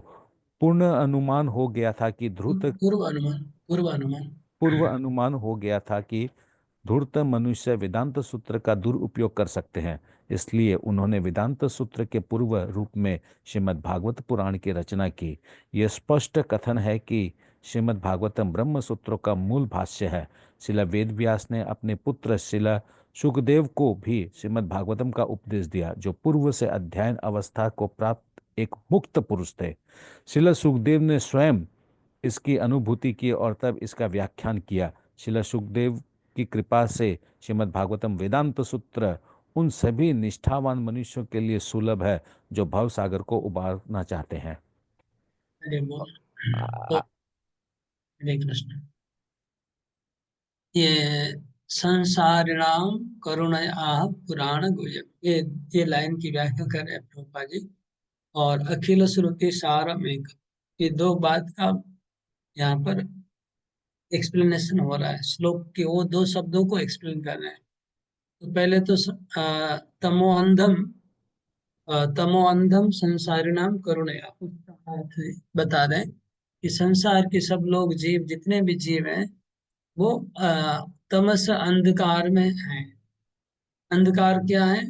पूर्ण अनुमान हो गया था कि पूर्व अनुमान हो गया था कि धूर्त मनुष्य वेदांत सूत्र का दुरुपयोग कर सकते हैं। इसलिए उन्होंने वेदांत सूत्र के पूर्व रूप में श्रीमद् भागवत पुराण की रचना की। यह स्पष्ट कथन है कि श्रीमद् भागवतम ब्रह्म सूत्रों का मूल भाष्य है। श्रील वेद व्यास ने अपने पुत्र श्रील सुखदेव को भी श्रीमद् भागवतम का उपदेश दिया, जो पूर्व से अध्ययन अवस्था को प्राप्त एक मुक्त पुरुष थे। श्रील सुखदेव ने स्वयं इसकी अनुभूति की और तब इसका व्याख्यान किया। श्रील सुखदेव की कृपा से श्रीमद् भागवतम वेदांत सूत्र उन सभी निष्ठावान मनुष्यों के लिए सुलभ है जो भव सागर को उबारना चाहते हैं। हरे कृष्ण। ये संसारिणाम करुणया पुराण गुह्यम, ये लाइन की व्याख्या कर रहे हैं प्रभुपाद जी। और अखिल श्रुति सारम एक, ये दो बात का यहाँ पर एक्सप्लेनेशन हो रहा है। श्लोक के वो दो शब्दों को एक्सप्लेन कर रहे हैं। तो पहले तो तमो अंधम संसारिणाम करुणया, उसका अर्थ बता रहे हैं कि संसार के सब लोग, जीव, जितने भी जीव हैं वो तमस अंधकार में हैं। अंधकार क्या है?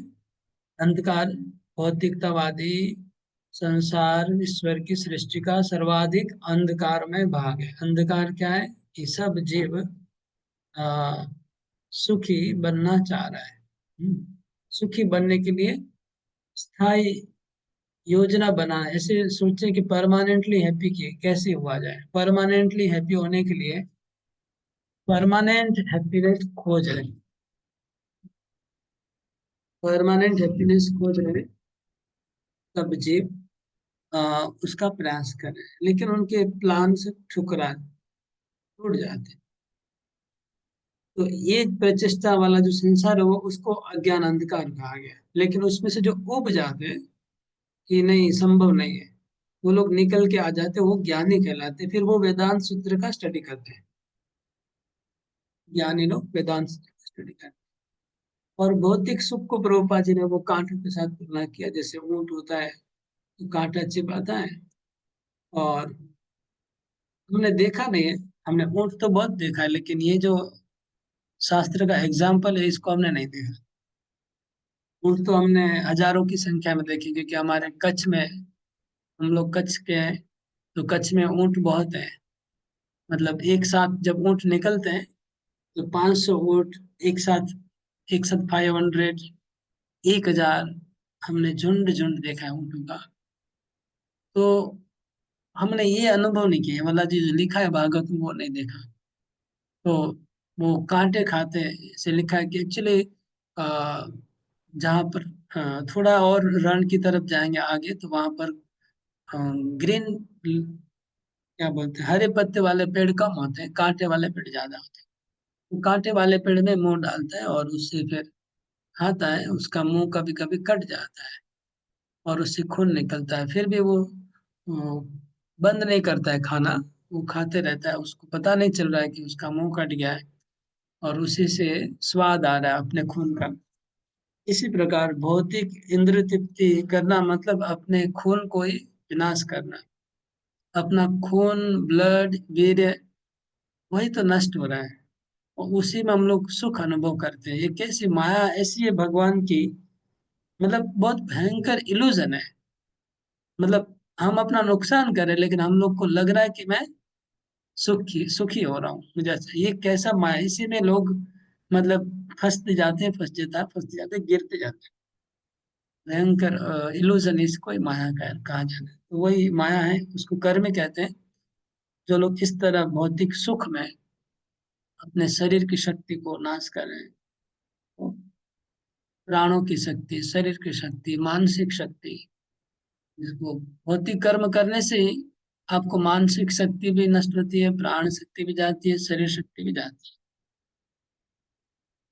अंधकार भौतिकतावादी संसार ईश्वर की सृष्टि का सर्वाधिक अंधकार में भाग है। अंधकार क्या है? कि सब जीव सुखी बनना चाह रहा है। सुखी बनने के लिए स्थायी योजना बना, ऐसे सोचे कि परमानेंटली हैप्पी कैसे हुआ जाए। परमानेंटली हैप्पी होने के लिए परमानेंट हैप्पीनेस खोज रहे, परमानेंट हैप्पीनेस खोज रहे सब जीव उसका प्रयास कर रहे हैं, लेकिन उनके प्लान से ठुकरा टूट जाते हैं। तो ये प्रचेष्टा वाला जो संसार है वो उसको अज्ञान अंधकार कहा गया। लेकिन उसमें से जो उब जाते हैं कि नहीं, संभव नहीं है, वो लोग निकल के आ जाते हैं, वो ज्ञानी कहलाते हैं। फिर वो वेदांत सूत्र का स्टडी करते हैं। ज्ञानी लोग वेदांत सूत्र का स्टडी करते हैं। और भौतिक सुख को प्रभुपाद जी ने वो कांटों के साथ तुलना किया। जैसे ऊंट होता है तो कांटा चिपकाता है, और हमने देखा नहीं है, हमने ऊंट तो बहुत देखा है, लेकिन ये जो शास्त्र का एग्जाम्पल है इसको हमने नहीं देखा। ऊंट तो हमने हजारों की संख्या में देखे, क्योंकि हमारे कच्छ में, हम लोग कच्छ के हैं, तो कच्छ में ऊंट बहुत है। मतलब एक साथ जब ऊंट निकलते हैं तो 500 ऊंट एक साथ 500, 1000, हमने झुंड झुंड देखा है ऊँटों का। तो हमने ये अनुभव नहीं किया, मतलब जो लिखा है भागवत में वो नहीं देखा। तो वो कांटे खाते हैं, इसे लिखा है कि एक्चुअली जहाँ पर थोड़ा और रण की तरफ जाएंगे आगे, तो वहां पर ग्रीन, क्या बोलते हैं, हरे पत्ते वाले पेड़ कम होते हैं, कांटे वाले पेड़ ज्यादा होते हैं। वो कांटे वाले पेड़ में मुंह डालता है और उससे फिर खाता है। उसका मुंह कभी कभी कट जाता है और उससे खून निकलता है, फिर भी वो बंद नहीं करता है खाना, वो खाते रहता है। उसको पता नहीं चल रहा है कि उसका मुंह कट गया है और उसी से स्वाद आ रहा है अपने खून का। इसी प्रकार भौतिक इंद्र तृप्ति करना मतलब अपने खून को ही विनाश करना। अपना खून, ब्लड, वीर्य, वही तो नष्ट हो रहा है और उसी में हम लोग सुख अनुभव करते हैं। ये कैसी माया ऐसी है भगवान की, मतलब बहुत भयंकर इल्यूजन है। मतलब हम अपना नुकसान कर रहे हैं, लेकिन हम लोग को लग रहा है कि मैं सुखी हो रहा हूँ। मुझे अच्छा, ये कैसा माया, इसी में लोग मतलब फंसते जाते, गिरते जाते हैं। भयंकर इल्यूजन, इसको ही माया कहा जाता है। तो वही माया है, उसको कर्म कहते हैं। जो लोग इस तरह भौतिक सुख में अपने शरीर की शक्ति को नाश कर रहे हैं, तो प्राणों की शक्ति, शरीर की शक्ति, मानसिक शक्ति, जिसको भौतिक कर्म करने से ही आपको मानसिक शक्ति भी नष्ट होती है, प्राण शक्ति भी जाती है, शरीर शक्ति भी जाती है।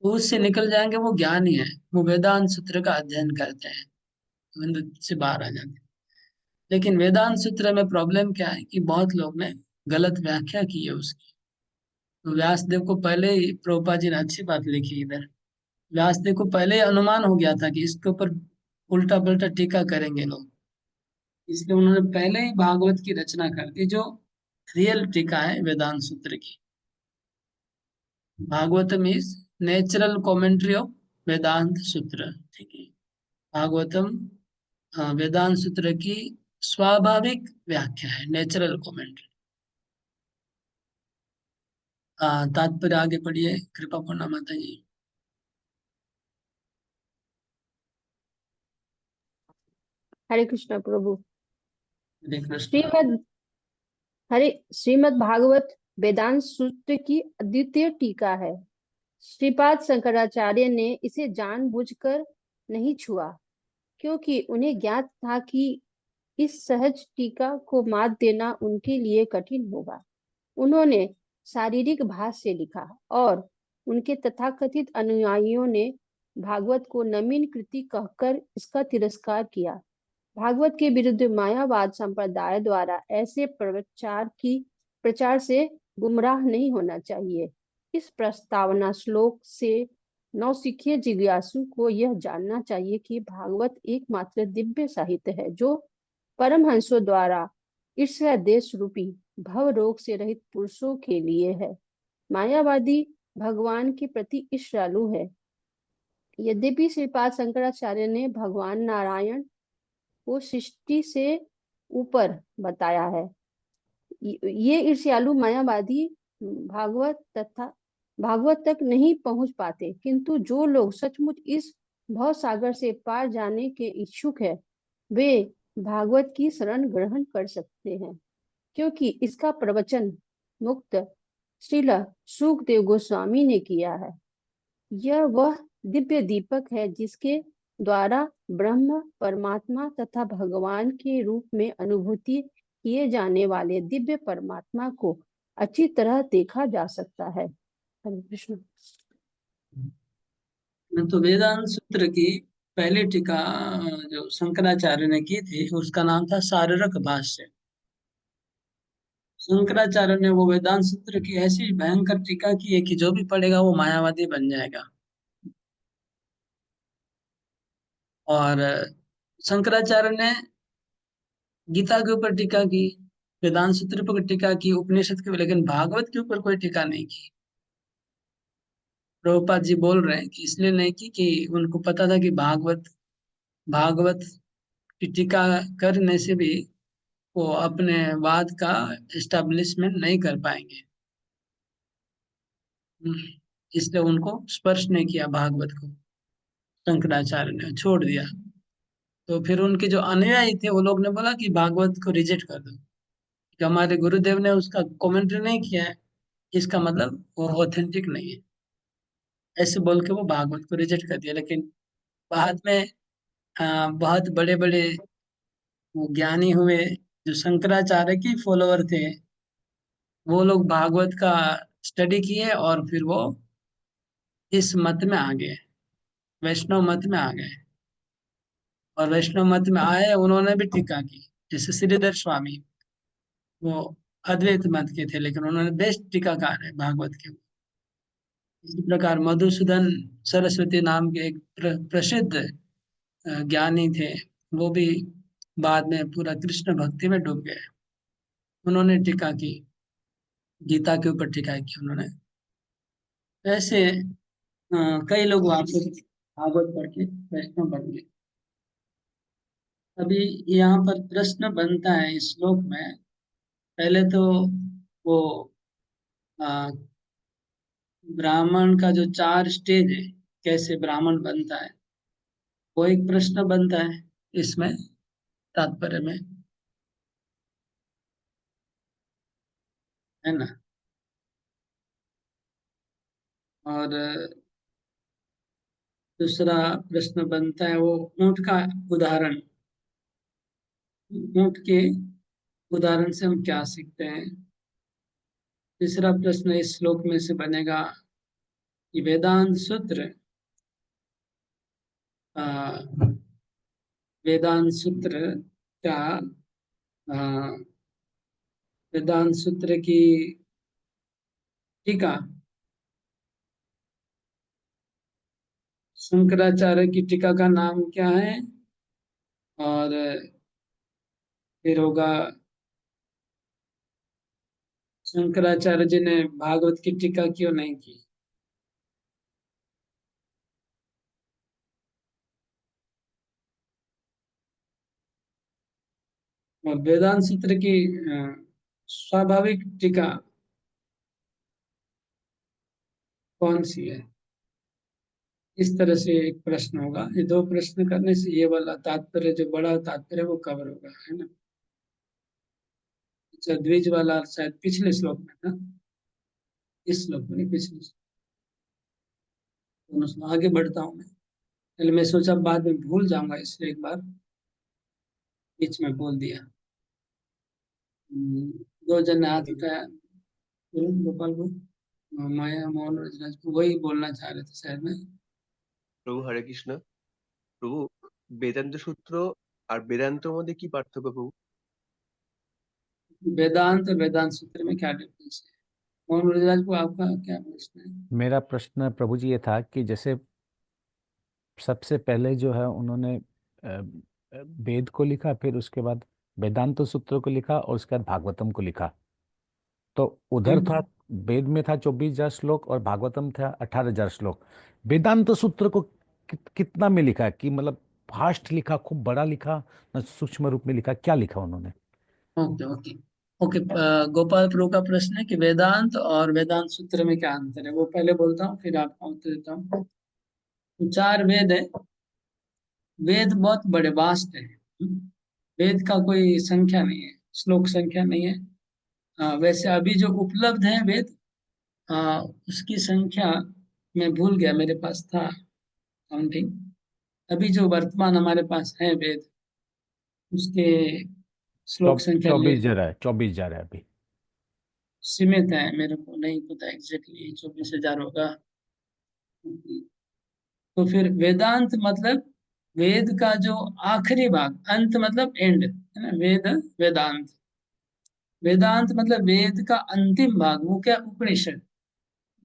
तो उससे निकल जाएंगे, वो ज्ञानी है, वो वेदांत सूत्र का अध्ययन करते हैं, द्वंद से बाहर आ जाते हैं। लेकिन वेदांत सूत्र में प्रॉब्लम क्या है कि बहुत लोग ने गलत व्याख्या की है उसकी। तो व्यासदेव को पहले ही, प्रभुपाद जी ने अच्छी बात लिखी इधर, व्यासदेव को पहले ही अनुमान हो गया था कि इसके ऊपर उल्टा पलटा टीका करेंगे लोग, इसलिए उन्होंने पहले ही भागवत की रचना कर दी, जो रियल टीका है वेदांत सूत्र की। Bhagavatam is natural commentary of Vedanta Sutra, ठीक है। भागवतम वेदांत सूत्र की स्वाभाविक व्याख्या है, नेचुरल कॉमेंट्री। तात्पर्य आगे पढ़िए कृपा पूर्णा माता जी। हरे कृष्ण प्रभु। हरे कृष्ण। श्रीमद हरे श्रीमद् भागवत वेदांत सूत्र की अद्वितीय टीका है। श्रीपाद शंकराचार्य ने इसे जानबूझकर नहीं छुआ, क्योंकि उन्हें ज्ञात था कि इस सहज टीका को मात देना उनके लिए कठिन होगा। उन्होंने शारीरिक भाष्य लिखा और उनके तथाकथित अनुयायियों ने भागवत को नवीन कृति कहकर इसका तिरस्कार किया। भागवत के विरुद्ध मायावाद संप्रदाय द्वारा ऐसे प्रचार से गुमराह नहीं होना चाहिए। इस प्रस्तावना श्लोक से नौसिखिए जिज्ञासु को यह जानना चाहिए कि भागवत एकमात्र दिव्य साहित्य है जो परमहंसों द्वारा ईर्ष्या देश रूपी भव रोग से रहित पुरुषों के लिए है। मायावादी भगवान के प्रति ईर्ष्यालु है। यद्यपि श्रीपाद शंकराचार्य ने भगवान नारायण को सृष्टि से ऊपर बताया है, ये ईर्ष्यालु मायावादी भागवत तक नहीं पहुंच पाते, किंतु जो लोग सचमुच इस भव सागर से पार जाने के इच्छुक है वे भागवत की शरण ग्रहण कर सकते हैं, क्योंकि इसका प्रवचन मुक्त श्रील सुखदेव गोस्वामी ने किया है। यह वह दिव्य दीपक है जिसके द्वारा ब्रह्म, परमात्मा तथा भगवान के रूप में अनुभूति किए जाने वाले दिव्य परमात्मा को अच्छी तरह देखा जा सकता है। हरे कृष्ण। तो वेदांत सूत्र की पहली टीका जो शंकराचार्य ने की थी उसका नाम था शारीरक भाष्य। शंकराचार्य ने वो वेदांत सूत्र की ऐसी भयंकर टीका की है कि जो भी पढ़ेगा वो मायावादी बन जाएगा। और शंकराचार्य ने गीता के ऊपर टीका की, वेदांत सूत्र पर टीका की, उपनिषद के, लेकिन भागवत के ऊपर कोई टीका नहीं की। प्रभुपाद जी बोल रहे हैं कि इसलिए नहीं की कि उनको पता था कि भागवत की टीका करने से भी वो अपने वाद का एस्टेब्लिशमेंट नहीं कर पाएंगे, इसलिए उनको स्पर्श नहीं किया भागवत को, शंकराचार्य ने छोड़ दिया। तो फिर उनके जो अनुयायी थे वो लोग ने बोला कि भागवत को रिजेक्ट कर दो, कि हमारे गुरुदेव ने उसका कमेंट्री नहीं किया है, इसका मतलब वो ऑथेंटिक नहीं है, ऐसे बोल के वो भागवत को रिजेक्ट कर दिया। लेकिन बाद में बहुत बड़े बड़े वो ज्ञानी हुए जो शंकराचार्य के फॉलोअर थे, वो लोग भागवत का स्टडी किए और फिर वो इस मत में आ गए, वैष्णव मत में आ गए। और वैष्णव मत में आए, उन्होंने भी टीका की, जैसे श्रीधर स्वामी, वो अद्वैत मत के थे लेकिन उन्होंने बेस्ट टीकाकार है भागवत के। इसी प्रकार मधुसूदन सरस्वती नाम के एक प्रसिद्ध ज्ञानी थे, वो भी बाद में पूरा कृष्ण भक्ति में डूब गए। उन्होंने टीका की, गीता के ऊपर टीका की उन्होंने। ऐसे कई लोग वापस भागवत पढ़ के वैष्णव बन गए। अभी यहाँ पर प्रश्न बनता है इस श्लोक में, पहले तो वो ब्राह्मण का जो 4 स्टेज है, कैसे ब्राह्मण बनता है, वो एक प्रश्न बनता है इसमें तात्पर्य में, है ना। और दूसरा प्रश्न बनता है वो ऊंट का उदाहरण, ऊंट के उदाहरण से हम क्या सीखते हैं। तीसरा प्रश्न इस श्लोक में से बनेगा कि वेदांत सूत्र वेदांत सूत्र का वेदांत सूत्र की टीका, शंकराचार्य की टीका का नाम क्या है? और फिर होगा शंकराचार्य जी ने भागवत की टीका क्यों नहीं की? और वेदांत सूत्र की स्वाभाविक टीका कौन सी है? इस तरह से एक प्रश्न होगा। ये दो प्रश्न करने से ये वाला तात्पर्य, जो बड़ा तात्पर्य, वो कवर होगा, है ना। अच्छा, द्विज वाला शायद पिछले श्लोक में था, इस श्लोक में नहीं, पिछले श्लोक। आगे बढ़ता हूँ मैं। पहले मैं सोचा बाद में भूल जाऊंगा, इसलिए एक बार बीच में बोल दिया। दो जन ने हाथ उठाया, गोपाल को, माया, मोहन, रजराज को, वही बोलना चाह रहे थे शायद में। প্রভু হরে কৃষ্ণ। প্রভু, বেদান্ত সূত্র আর বেদান্তর মধ্যে কি পার্থক্য প্রভু? वेदांत और वेदांत सूत्र में क्या डिफरेंस है? मोहन रजराज को आपका क्या प्रश्न है? मेरा प्रश्न प्रभु जी ये था कि जैसे सबसे पहले जो है उन्होंने वेद को लिखा, फिर उसके बाद वेदांत सूत्र को लिखा और उसके बाद भागवतम को लिखा। तो उधर था, वेद में था 24,000 श्लोक और भागवतम था 18,000 श्लोक। वेदांत सूत्र को कितना में लिखा, कि मतलब फास्ट लिखा, खूब बड़ा लिखा, न सूक्ष्म रूप में लिखा, क्या लिखा उन्होंने? Okay okay okay. Gopal Prabhu का प्रश्न है कि वेदांत और वेदांत सूत्र में क्या अंतर है, वो पहले बोलता हूँ फिर आपका उत्तर देता हूँ। तो 4 वेद है। वेद बहुत बड़े वास्ट है। वेद का कोई संख्या नहीं है, श्लोक संख्या नहीं है। वैसे अभी जो उपलब्ध है वेद, उसकी संख्या मैं भूल गया, मेरे पास था काउंटिंग। अभी जो वर्तमान हमारे पास है वेद, उसके श्लोक संख्या 24,000 है, 24,000 है अभी। सीमित है, मेरे को नहीं पता एग्जैक्टली 24,000 होगा। तो फिर वेदांत मतलब वेद का जो आखिरी भाग, अंत मतलब एंड, है ना। वेद वेदांत, वेदांत मतलब वेद का अंतिम भाग, वो क्या? उपनिषद।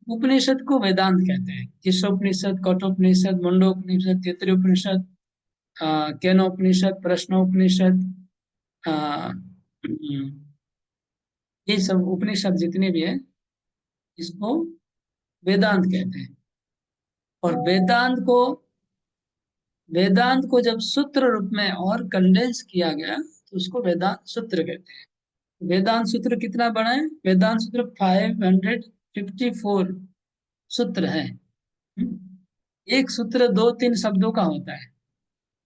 उपनिषद को वेदांत कहते हैं। ईशोपनिषद, कठोपनिषद, मुंडोपनिषद, तैत्तिरीयोपनिषद, केनोपनिषद, प्रश्नोपनिषद, ये सब उपनिषद जितने भी है, इसको वेदांत कहते हैं। और वेदांत को जब सूत्र रूप में और कंडेंस किया गया तो उसको वेदांत सूत्र कहते हैं। वेदांत सूत्र कितना बड़ा है? वेदांत सूत्र 554 सूत्र है। एक सूत्र 2-3 शब्दों का होता है,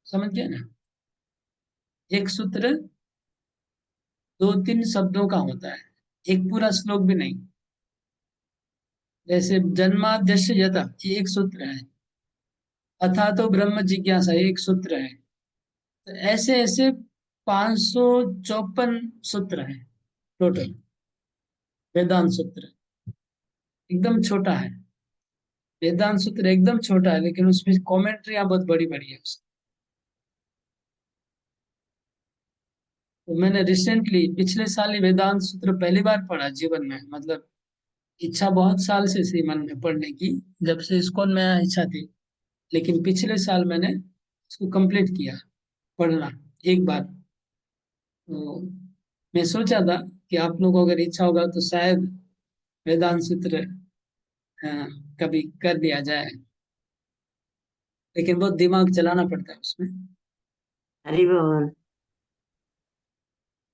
समझ गए ना। एक सूत्र 2-3 शब्दों का होता है, एक पूरा श्लोक भी नहीं। जैसे जन्माद्यस्य यतः, ये एक सूत्र है। अथा तो ब्रह्म जिज्ञासा, एक सूत्र है। तो ऐसे ऐसे 554 सूत्र है टोटल। वेदांत सूत्र एकदम छोटा है, वेदांत सूत्र एकदम छोटा है, लेकिन उसमें कॉमेंट्रियां बहुत बड़ी बड़ी है उसकी। तो मैंने रिसेंटली पिछले साल ही वेदांत सूत्र पहली बार पढ़ा जीवन में। मतलब इच्छा बहुत साल से थी मन में पढ़ने की, जब से इस्कॉन में आया इच्छा थी, लेकिन पिछले साल मैंने इसको कंप्लीट किया पढ़ना एक बार। तो मैं सोचा था कि आप लोगों को अगर इच्छा होगा तो शायद वेदांत सूत्र कभी कर दिया जाए, लेकिन बहुत दिमाग चलाना पड़ता है उसमें। हरि बोल।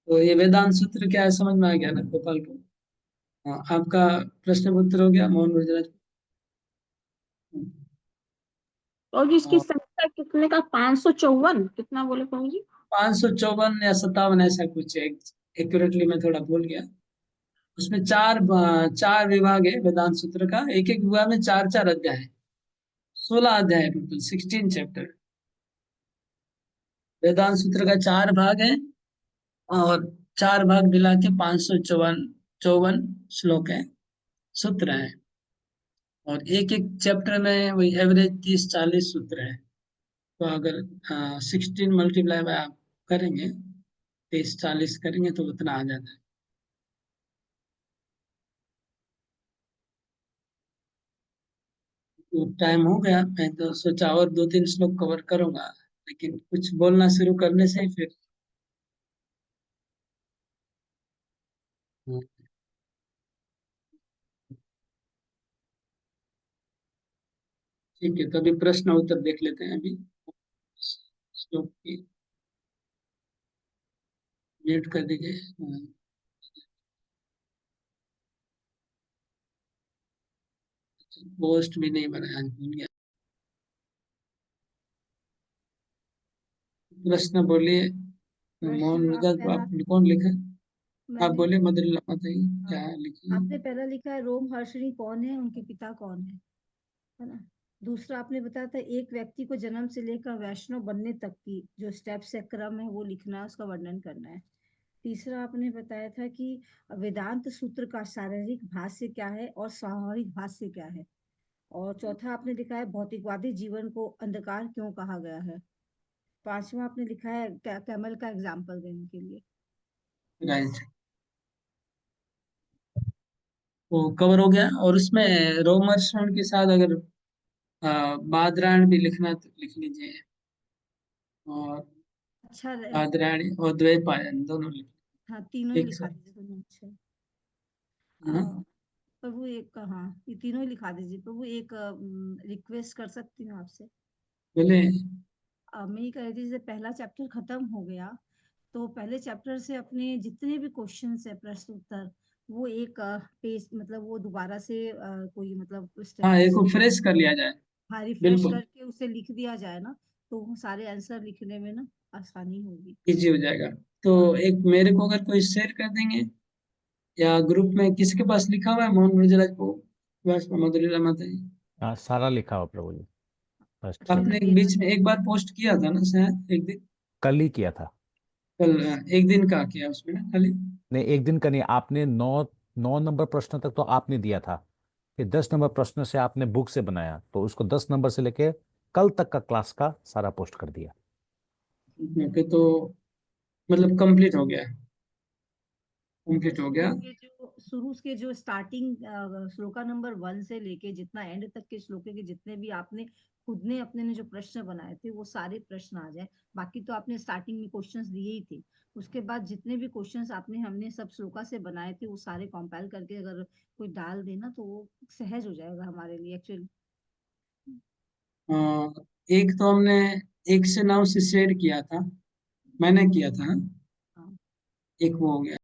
तो ये वेदांत सूत्र क्या है समझ में आ गया ना गोपाल को? आपका प्रश्न उत्तर हो गया मोहन गुजरात। और जिसकी संख्या कितने का? 554 कितना बोले प्रभु जी? 554 या 57 ऐसा कुछ है, एक्यूरेटली मैं थोड़ा भूल गया। उसमें चार विभाग है वेदांत सूत्र का। एक एक विभाग में 4-4 अध्याय है, 16 अध्याय है टोटल, 16 चैप्टर। वेदांत सूत्र का 4 भाग है और 4 भाग मिला के 554 श्लोक है, सूत्र है। और एक एक चैप्टर में वही एवरेज 30-40 सूत्र है। तो अगर 16 मल्टीप्लाई बाय आप करेंगे, 30-40 करेंगे तो उतना आ जाता है। तो टाइम हो गया, मैं तो सोचा और 2-3 श्लोक कवर करूंगा, लेकिन कुछ बोलना शुरू करने से ही फिर ठीक है। तो अभी प्रश्न उत्तर देख लेते हैं। अभी श्लोक की म्यूट कर दीजिए। पोस्ट भी नहीं बनाया, आज भूल गया। प्रश्न बोलिए। मोहन प्रश्न आप मिर्जा, पहला आप कौन लिखा? आप मैंने बोले मदर बताइए क्या लिखी? आपने पहला लिखा है रोमहर्षिणी कौन है, उनके पिता कौन है ना। दूसरा आपने बताया था एक व्यक्ति को जन्म से लेकर वैष्णव बनने तक की जो स्टेप्स है, क्रम है, वो लिखना है, उसका वर्णन करना है। तीसरा आपने बताया था कि वेदांत सूत्र का शारीरिक भाष्य क्या है और स्वाभाविक भाष्य क्या है। और चौथा आपने लिखा है भौतिकवादी जीवन को अंधकार क्यों कहा गया है। पांचवा आपने लिखा है कैमल का एग्जाम्पल देने के लिए। राइट, वो कवर हो गया। और उसमें रोमहर्षण के साथ अगर बादरायण भी लिखना तो लिख लीजिए, और अच्छा बादरायण और द्वैपायन दोनों लिख हाँ, तीनों ही एक लिखा साथ। दीजिए दोनों। अच्छा हाँ, प्रभु एक, हाँ ये तीनों ही लिखा दीजिए प्रभु। एक रिक्वेस्ट कर सकती हूँ आपसे। बोले मैं ये कह रही थी जैसे पहला चैप्टर खत्म हो गया तो पहले चैप्टर से अपने जितने भी क्वेश्चंस है, प्रश्न उत्तर, वो एक पेज मतलब वो दोबारा से कोई मतलब स्टेप हाँ, बाय एक स्टेप फ्रेश कर लिया जाए। हाँ रिफ्रेश बिल्कुल करके उसे लिख दिया जाए ना, तो वो सारे आंसर लिखने में ना आसानी होगी। इजी हो जाएगा। तो हाँ एक मेरे को अगर कोई शेयर कर देंगे, या ग्रुप में किसके पास लिखा हुआ है मोहन मुरजराज को, बस मधुरी माता जी? हाँ, सारा लिखा हो प्रभु जी, फर्स्ट से। आपने बीच में एक बार पोस्ट किया था ना शायद, एक दिन? कल ही किया था। कल एक दिन का किया उसमें ना खाली? नहीं, एक दिन का नहीं, आपने 9 नंबर प्रश्न तक तो आपने दिया था, फिर 10 नंबर प्रश्न से आपने बुक से बनाया, तो उसको 10 नंबर से लेके कल तक का क्लास का सारा पोस्ट कर दिया। ओके, तो मतलब कंप्लीट हो गया, मतलब कंप्लीट हो गया। शुरू के जो स्टार्टिंग श्लोका नंबर 1 से लेके जितना एंड तक के श्लोके के जितने भी आपने खुद ने अपने ने जो प्रश्न बनाए थे वो सारे प्रश्न आ जाए। बाकी तो आपने स्टार्टिंग में क्वेश्चंस दिए ही थे, उसके बाद जितने भी क्वेश्चंस आपने हमने सब श्लोका से बनाए थे वो सारे कंपाइल करके अगर कोई डाल देना तो वो सहज हो जाएगा हमारे लिए एक्चुअली। अ, एक तो हमने एक से 9 से शेयर किया था, मैंने किया था। एक वो हो गया।